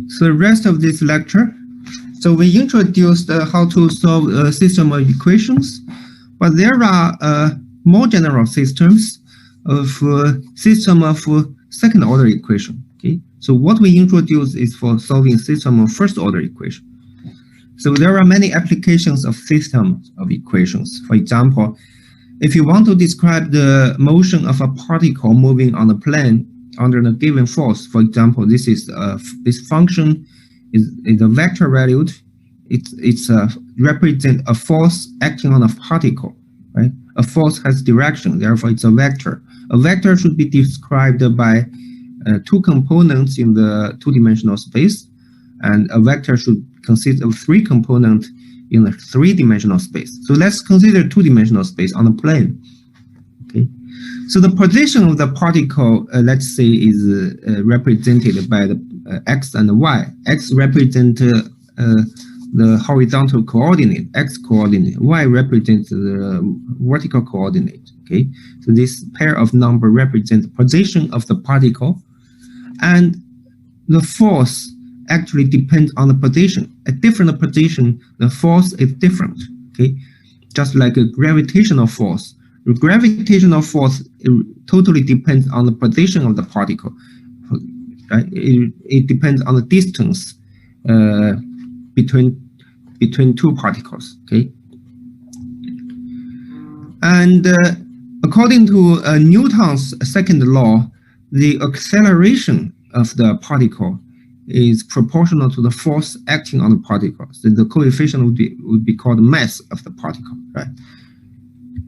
So the rest of this lecture. So we introduced how to solve a system of equations, but there are more general systems of system of second order equation. Okay, so what we introduce is for solving system of first order equation. So there are many applications of systems of equations. For example, if you want to describe the motion of a particle moving on a plane under a given force, for example, this is this function is a vector valued. It's represent a force acting on a particle, right? A force has direction, therefore it's a vector. A vector should be described by two components in the two-dimensional space, and a vector should consist of three components in a three-dimensional space. So let's consider two-dimensional space on a plane. Okay, so the position of the particle, let's say, is represented by the x and y. X represent the horizontal coordinate, x coordinate. Y represents the vertical coordinate. Okay, so this pair of number represents the position of the particle, and the force actually depends on the position. At different position, the force is different. Okay, just like a gravitational force. The gravitational force totally depends on the position of the particle. Right? It depends on the distance between two particles. Okay, and according to Newton's second law, the acceleration of the particle is proportional to the force acting on the particle. So the coefficient would be called mass of the particle, right?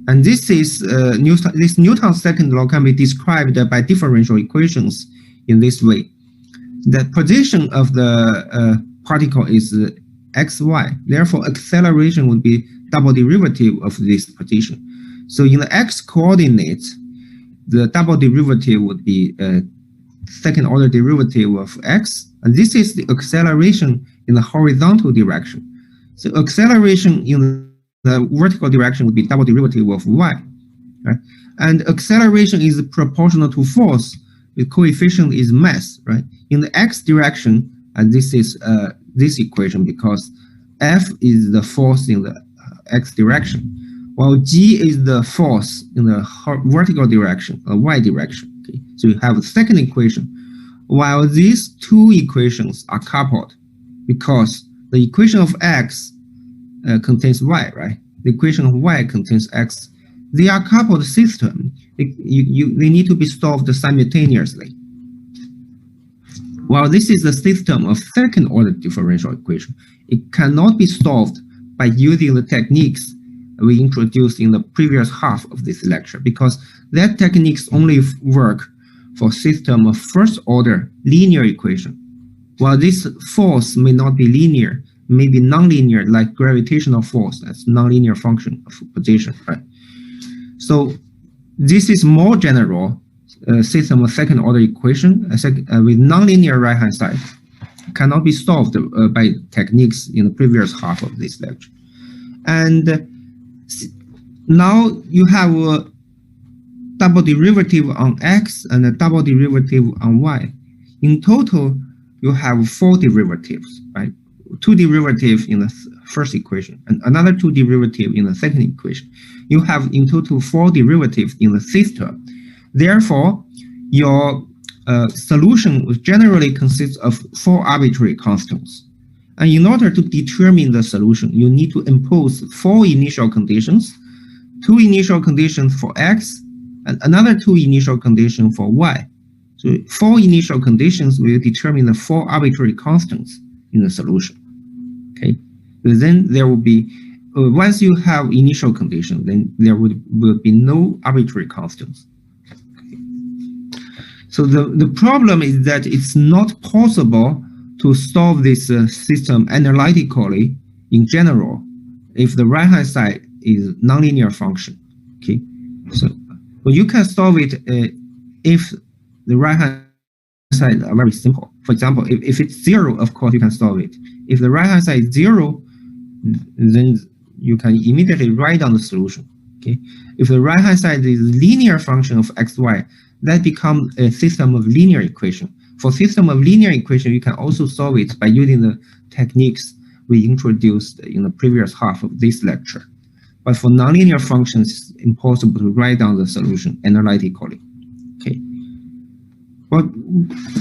And this is Newton's second law can be described by differential equations in this way. The position of the particle is xy. Therefore, acceleration would be double derivative of this position. So in the x coordinates, the double derivative would be second order derivative of x, and this is the acceleration in the horizontal direction. So acceleration in the vertical direction would be double derivative of y, right? And acceleration is proportional to force. The coefficient is mass, right? In the x direction, and this is this equation because F is the force in the x direction, while G is the force in the vertical direction, y direction. Okay, so you have a second equation. While these two equations are coupled, because the equation of x contains y, right? The equation of y contains x. They are coupled system. They need to be solved simultaneously. While this is a system of second order differential equation, it cannot be solved by using the techniques we introduced in the previous half of this lecture, because that techniques only work for system of first order linear equation. While this force may not be linear, may be nonlinear, like gravitational force, that's nonlinear function of position, right? So this is more general system of second order equation with nonlinear right hand side cannot be solved by techniques in the previous half of this lecture. And now you have a double derivative on x and a double derivative on y. In total, you have 4 derivatives, right? 2 derivatives in the first equation and another 2 derivatives in the second equation. You have in total 4 derivatives in the system. Therefore, your solution generally consists of 4 arbitrary constants. And in order to determine the solution, you need to impose 4 initial conditions, 2 initial conditions for x, and another 2 initial conditions for y. So 4 initial conditions will determine the 4 arbitrary constants in the solution. Okay, so then there will be, once you have initial condition, then there will be no arbitrary constants. Okay. So the problem is that it's not possible to solve this system analytically in general if the right hand side is nonlinear function. Okay, so well, you can solve it if the right hand side are very simple. For example, if it's 0, of course you can solve it. If the right hand side is 0, then you can immediately write down the solution. Okay, if the right-hand side is linear function of x, y, that becomes a system of linear equation. For system of linear equation, you can also solve it by using the techniques we introduced in the previous half of this lecture. But for nonlinear functions, it's impossible to write down the solution analytically. Okay, but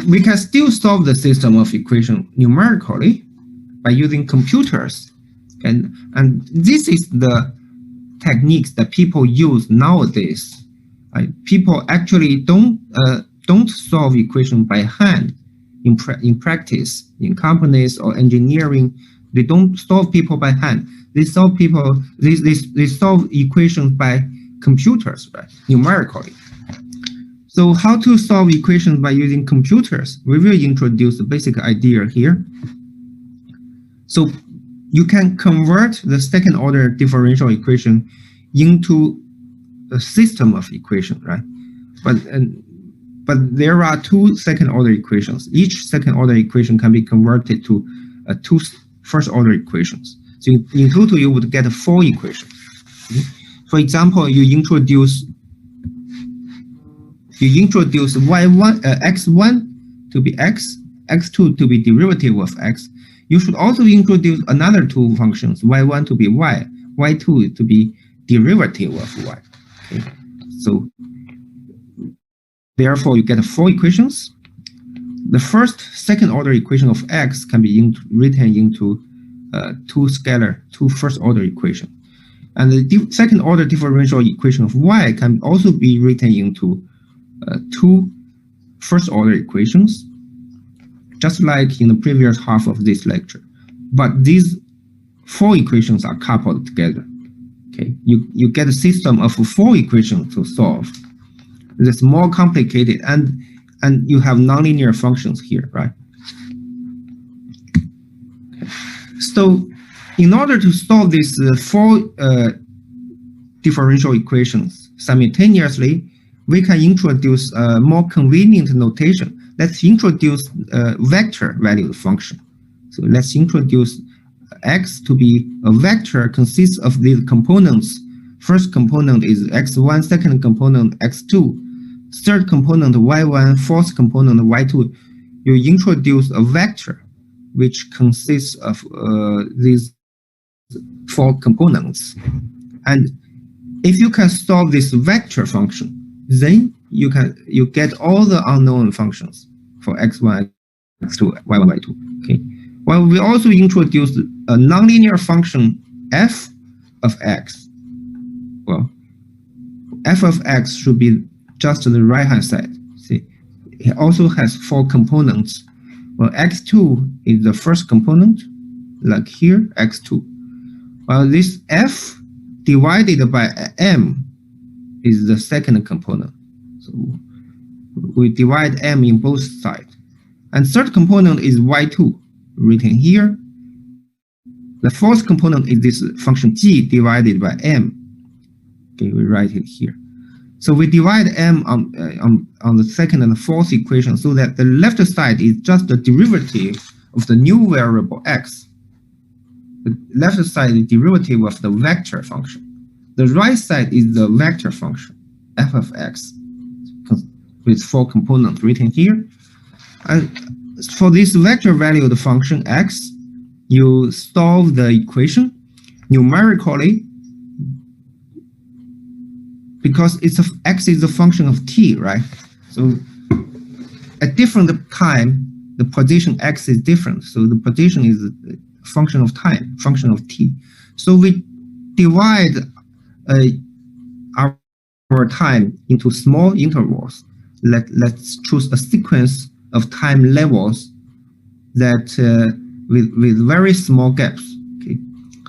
we can still solve the system of equation numerically by using computers, and this is the techniques that people use nowadays. People actually don't solve equation by hand in practice in companies or engineering. They don't solve people by hand. They solve they solve equations by computers, right? Numerically. So how to solve equations by using computers? We will introduce the basic idea here. So you can convert the second order differential equation into a system of equation, right? But there are two second order equations. Each second order equation can be converted to two first order equations. So in total, you would get 4 equations. For example, you introduce y1 x1 to be x, x2 to be derivative of x. You should also introduce another 2 functions, y1 to be y, y2 to be derivative of y. Okay. So therefore, you get 4 equations. The first second order equation of x can be written into two first order equations. And the second order differential equation of y can also be written into 2 first order equations, just like in the previous half of this lecture. But these 4 equations are coupled together. Okay, you get a system of 4 equations to solve. It's more complicated, and you have nonlinear functions here, right? Okay. So in order to solve these 4 differential equations simultaneously, we can introduce a more convenient notation. Let's introduce a vector valued function. So let's introduce x to be a vector consists of these components. First component is x1, second component x2, third component y1, fourth component y2. You introduce a vector which consists of these 4 components. And if you can solve this vector function, then you get all the unknown functions for x1, x2, y1, y2. Okay. Well, we also introduced a nonlinear function f of x. Well, f of x should be just the right-hand side. See, it also has 4 components. Well, x2 is the first component, like here, x2. Well, this f divided by m is the second component. So we divide m in both sides. And third component is y2, written here. The fourth component is this function g divided by m. Okay, we write it here. So we divide m on the second and the fourth equation so that the left side is just the derivative of the new variable x. The left side is the derivative of the vector function. The right side is the vector function, f of x, with 4 components written here. And for this vector valued function x, you solve the equation numerically because x is a function of t, right? So at different time, the position x is different. So the position is a function of time, function of t. So we divide our time into small intervals. Let's choose a sequence of time levels that with very small gaps. Okay,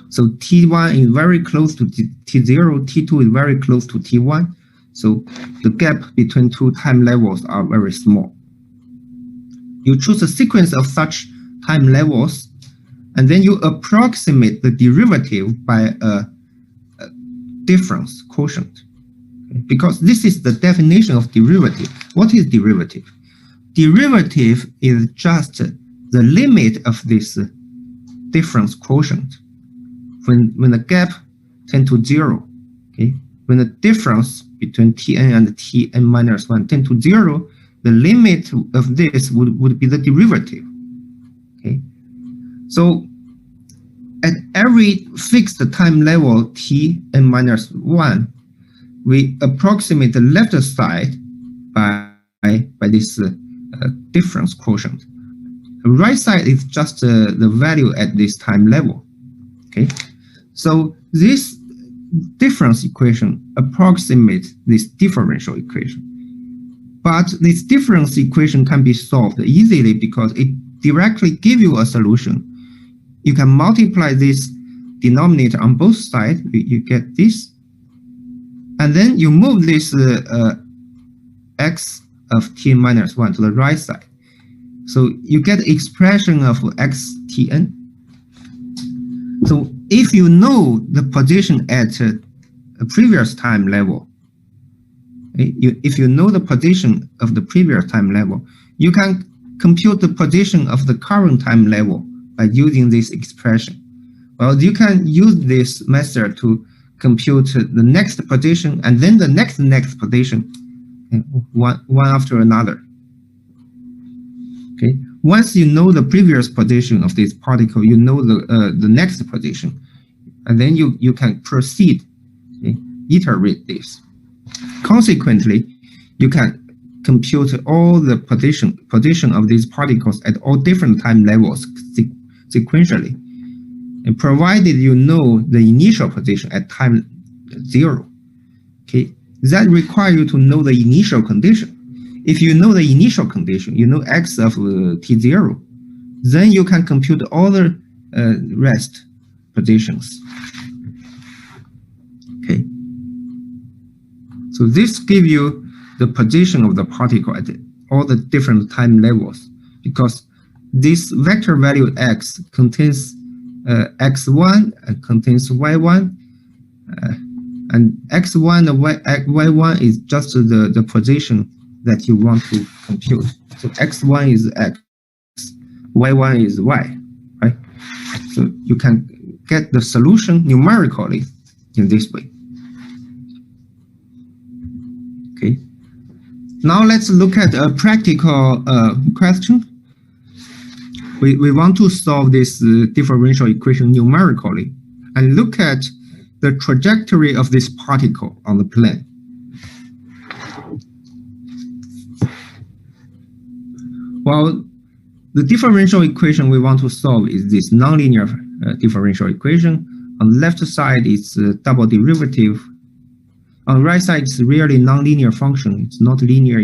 so t1 is very close to t0, t2 is very close to t1. So the gap between 2 time levels are very small. You choose a sequence of such time levels, and then you approximate the derivative by a difference quotient. Okay? Because this is the definition of derivative. What is derivative? Derivative is just the limit of this difference quotient. When the gap tend to 0. Okay, when the difference between Tn and Tn minus 1 tend to 0, the limit of this would be the derivative. Okay, so at every fixed time level Tn minus 1, we approximate the left side by this difference quotient. The right side is just the value at this time level. Okay, so this difference equation approximates this differential equation. But this difference equation can be solved easily because it directly gives you a solution. You can multiply this denominator on both sides, you get this. And then you move this x of t minus 1 to the right side. So you get the expression of xtn. So if you know the position at a previous time level, if you know the position of the previous time level, you can compute the position of the current time level by using this expression. Well, you can use this method to compute the next position and then the next position, one after another. Okay. Once you know the previous position of this particle, you know the next position, and then you can proceed, okay, iterate this. Consequently, you can compute all the position of these particles at all different time levels sequentially, and provided you know the initial position at time 0. Okay, that requires you to know the initial condition. If you know the initial condition, you know x of t0, then you can compute all the rest positions. Okay. So this gives you the position of the particle at all the different time levels, because this vector value x contains x1 and contains y1, and x1 and y1 is just the position that you want to compute. So x1 is x, y1 is y, right? So you can get the solution numerically in this way. Okay. Now let's look at a practical question. We want to solve this differential equation numerically and look at the trajectory of this particle on the plane. Well, the differential equation we want to solve is this nonlinear differential equation. On the left side, it's a double derivative. On the right side, it's really nonlinear function. It's not linear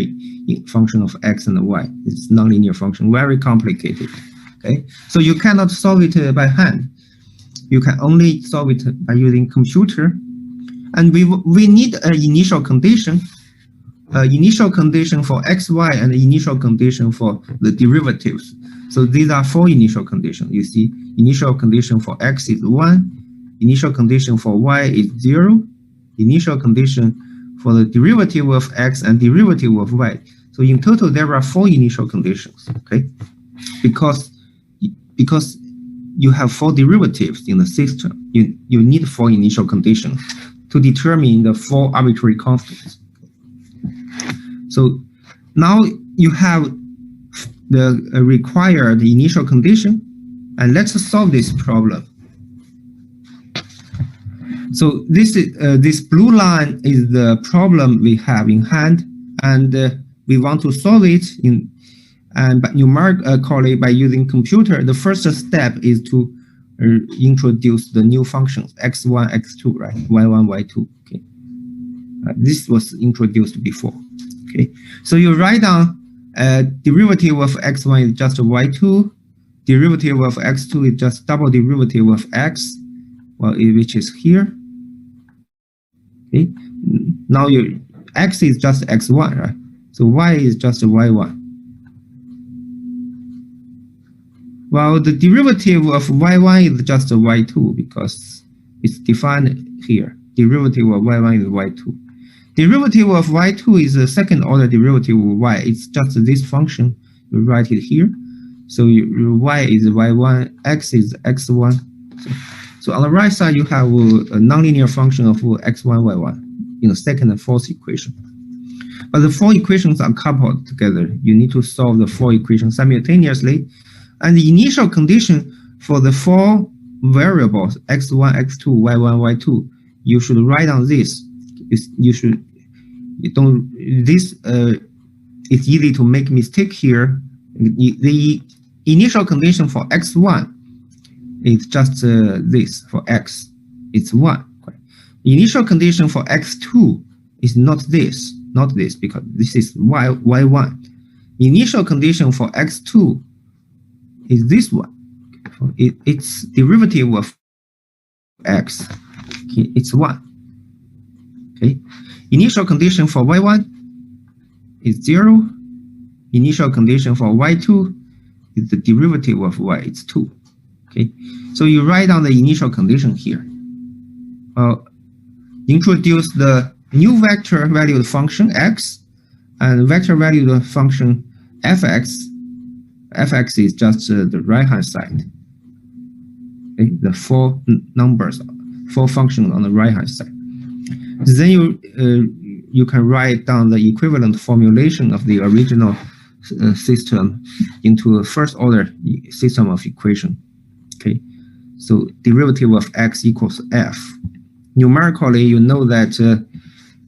function of x and y. It's nonlinear function, very complicated. Okay, so you cannot solve it by hand. You can only solve it by using computer. And we need an initial condition. Initial condition for xy and initial condition for the derivatives. So these are 4 initial conditions. You see, initial condition for x is 1, initial condition for y is 0, initial condition for the derivative of x and derivative of y. So in total, there are 4 initial conditions. Okay, because you have 4 derivatives in the system, you need 4 initial conditions to determine the 4 arbitrary constants. So now you have the required initial condition, and let's solve this problem. So this blue line is the problem we have in hand, and we want to solve it numerically by using computer. The first step is to introduce the new functions x1, x2, right? y1, y2. Okay, this was introduced before. Okay, so you write down derivative of x1 is just y2, derivative of x2 is just double derivative of x, well, which is here. Okay, now your x is just x1, right? So y is just y1. Well, the derivative of y1 is just y2 because it's defined here. Derivative of y1 is y2. Derivative of y2 is the second order derivative of y. It's just this function. You write it here. So your y is y1, x is x1. So on the right side, you have a nonlinear function of x1, y1 in the second and fourth equation. But the four equations are coupled together. You need to solve the four equations simultaneously. And the initial condition for the four variables, x1, x2, y1, y2, you should write down this. It's easy to make mistake here. The initial condition for x1 is just this. For x, it's 1. The initial condition for x2 is not this, because this is y1. The initial condition for x2 is this one. Its derivative of x, okay, it's 1. Okay. Initial condition for y1 is 0. Initial condition for y2 is the derivative of y, it's 2. Okay. So you write down the initial condition here. Introduce the new vector valued function x and vector valued function fx. Fx is just the right hand side. Okay. The four functions on the right hand side. Then you can write down the equivalent formulation of the original system into a first order system of equation. Okay, so derivative of x equals f. Numerically, you know that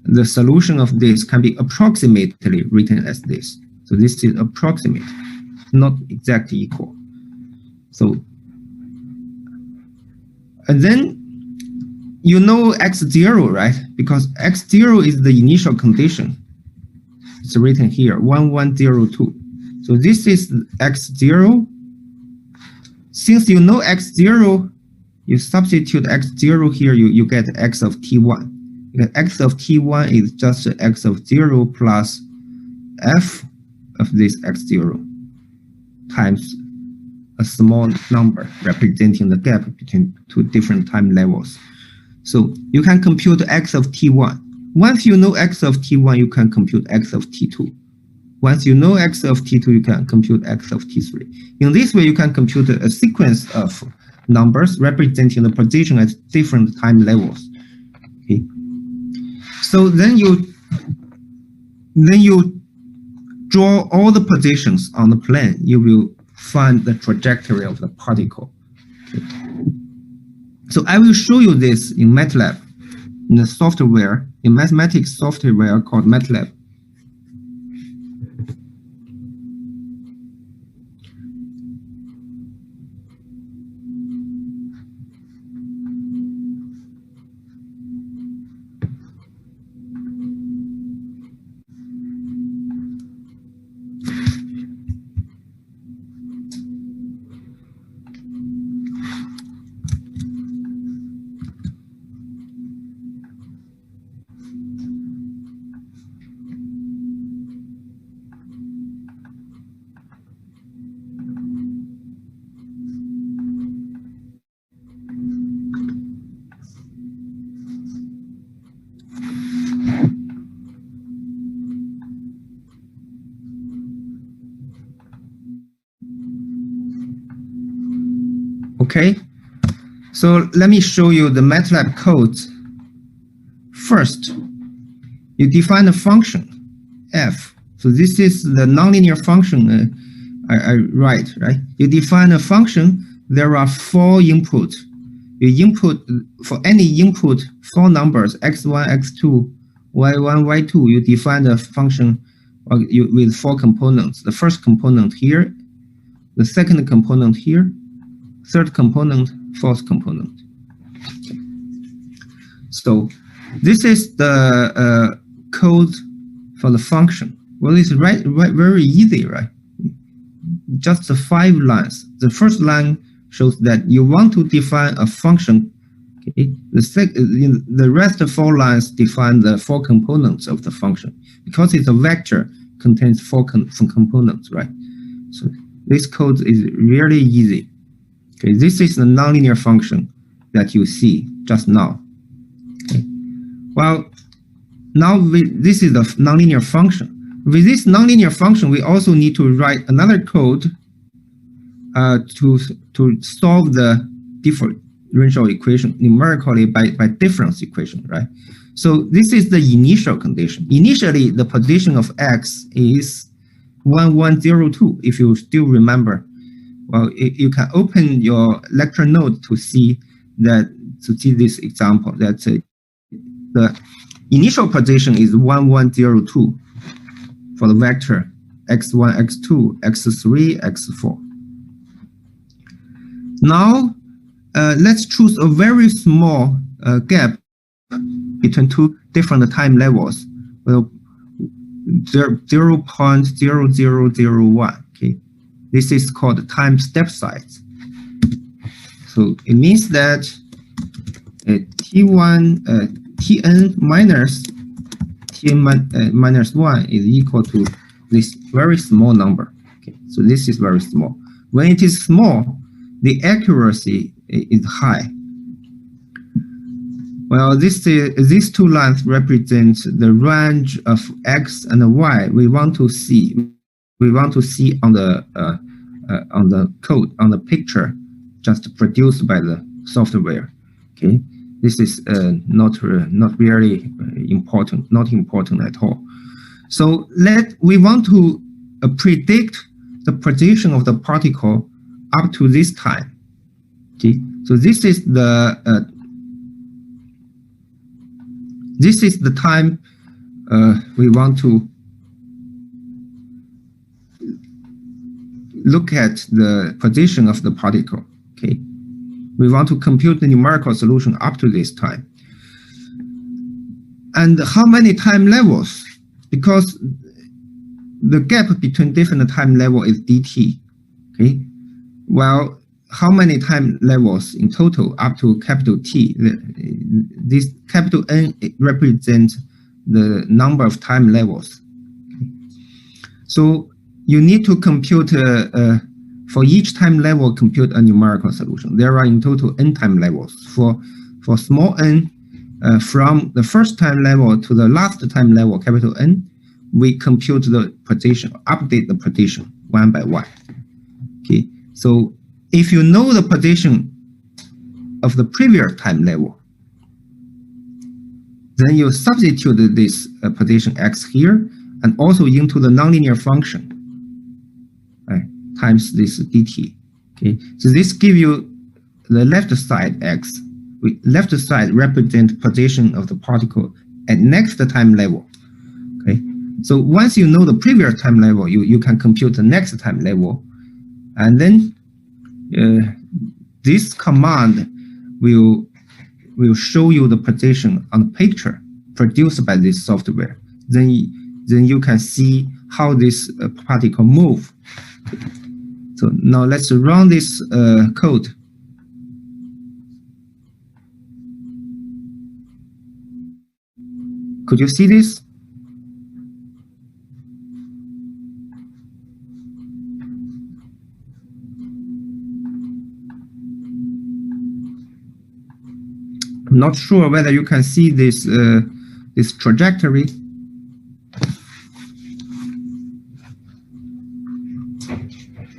the solution of this can be approximately written as this. So this is approximate, not exactly equal. So, and then you know x0, right? Because x0 is the initial condition. It's written here, 1, 1, 0, 2. So this is x0. Since you know x0, you substitute x0 here, you get x of t1. Because x of t1 is just x of 0 plus f of this x0 times a small number representing the gap between two different time levels. So you can compute x of t1. Once you know x of t1, you can compute x of t2. Once you know x of t2, you can compute x of t3. In this way, you can compute a sequence of numbers representing the position at different time levels. Okay. So then you draw all the positions on the plane. You will find the trajectory of the particle. Okay. So I will show you this in MATLAB, in the software, in mathematics software called MATLAB. Okay, so let me show you the MATLAB code. First, you define a function, f. So this is the nonlinear function I write, right? You define a function, there are 4 inputs. You input, for any input, 4 numbers, x1, x2, y1, y2, you define the function with 4 components. The first component here, the second component here, third component, fourth component. Okay. So this is the code for the function. Well, it's very easy, right? Just 5 lines. The first line shows that you want to define a function. Okay? The rest of 4 lines define the 4 components of the function. Because it's a vector, contains 4 components, right? So this code is really easy. Okay, this is the nonlinear function that you see just now. Okay. Well, now this is the nonlinear function. With this nonlinear function, we also need to write another code to solve the differential equation numerically by difference equation, right? So this is the initial condition. Initially, the position of x is 1102, if you still remember. Well, you can open your lecture note to see this example, that the initial position is 1102 for the vector x1, x2, x3, x4. Now, let's choose a very small gap between two different time levels. Well, 0.0001. Okay, this is called time step size. So it means that Tn minus Tn minus 1 is equal to this very small number. Okay, so this is very small. When it is small, the accuracy is high. Well, these two lines represent the range of x and y we want to see. We want to see on the code, on the picture, just produced by the software. Okay, this is not really important, not important at all. So we want to predict the position of the particle up to this time. Okay, so this is the time we want to look at the position of the particle. Okay, we want to compute the numerical solution up to this time. And how many time levels? Because the gap between different time level is dt. Okay, well, how many time levels in total up to capital T? This capital N represents the number of time levels. Okay. So you need to compute, for each time level, compute a numerical solution. There are in total n time levels. For small n, from the first time level to the last time level, capital N, we compute the position, update the position one by one. Okay, so if you know the position of the previous time level, then you substitute this position x here and also into the nonlinear function, right, times this dt. Okay, so this gives you the left side x. Left side represents position of the particle at next time level. Okay, so once you know the previous time level, you can compute the next time level, and then this command will show you the position on the picture produced by this software. Then you can see how this particle move. So now let's run this code. Could you see this? I'm not sure whether you can see this this trajectory.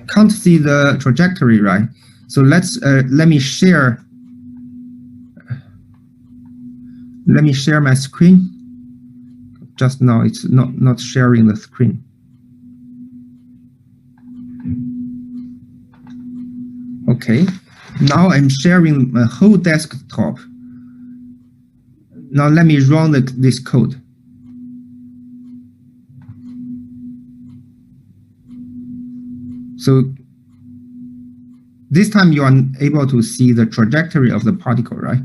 Can't see the trajectory, right? So let me share my screen. Just now it's not sharing the screen. Okay, now I'm sharing my whole desktop. Now let me run this code. So this time you are able to see the trajectory of the particle, right?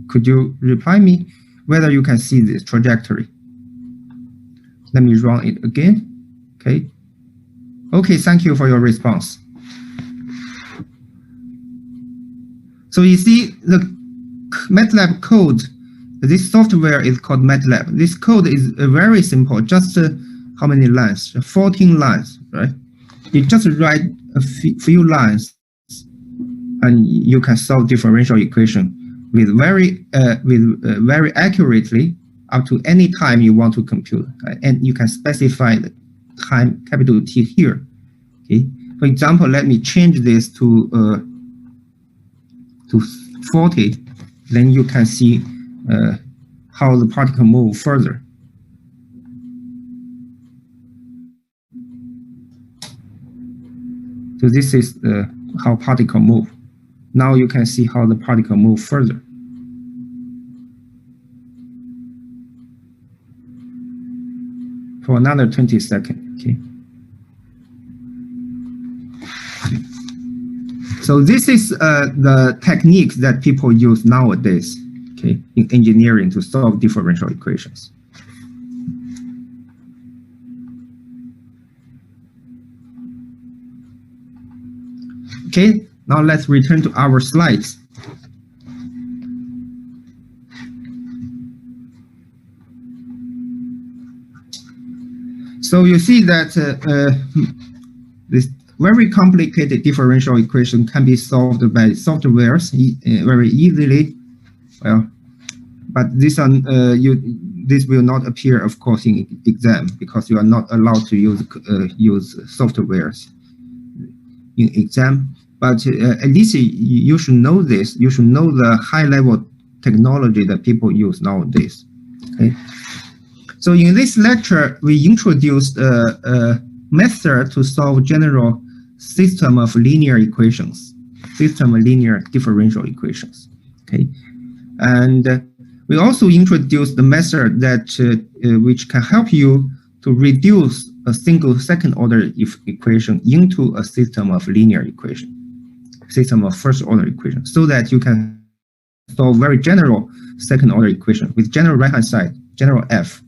Could you reply me whether you can see this trajectory? Let me run it again. Okay. Okay, thank you for your response. So you see the MATLAB code, this software is called MATLAB. This code is very simple, just how many lines? 14 lines, right? You just write a few lines and you can solve differential equation with very accurately up to any time you want to compute, right? And you can specify the time capital T here. Okay. For example, let me change this to 40. Then you can see how the particle move further. So this is how particle move. Now you can see how the particle move further. For another 20 seconds. Okay. So this is the techniques that people use nowadays, okay, in engineering to solve differential equations. Okay, now let's return to our slides. So you see that this very complicated differential equation can be solved by softwares very easily. Well, but this will not appear, of course, in exam because you are not allowed to use softwares in exam. But at least you should know this. You should know the high-level technology that people use nowadays. Okay. So in this lecture, we introduced a method to solve general system of linear equations, system of linear differential equations. Okay, and we also introduced the method that which can help you to reduce a single second-order equation into a system of linear equation, system of first-order equation, so that you can solve very general second-order equation with general right-hand side, general f.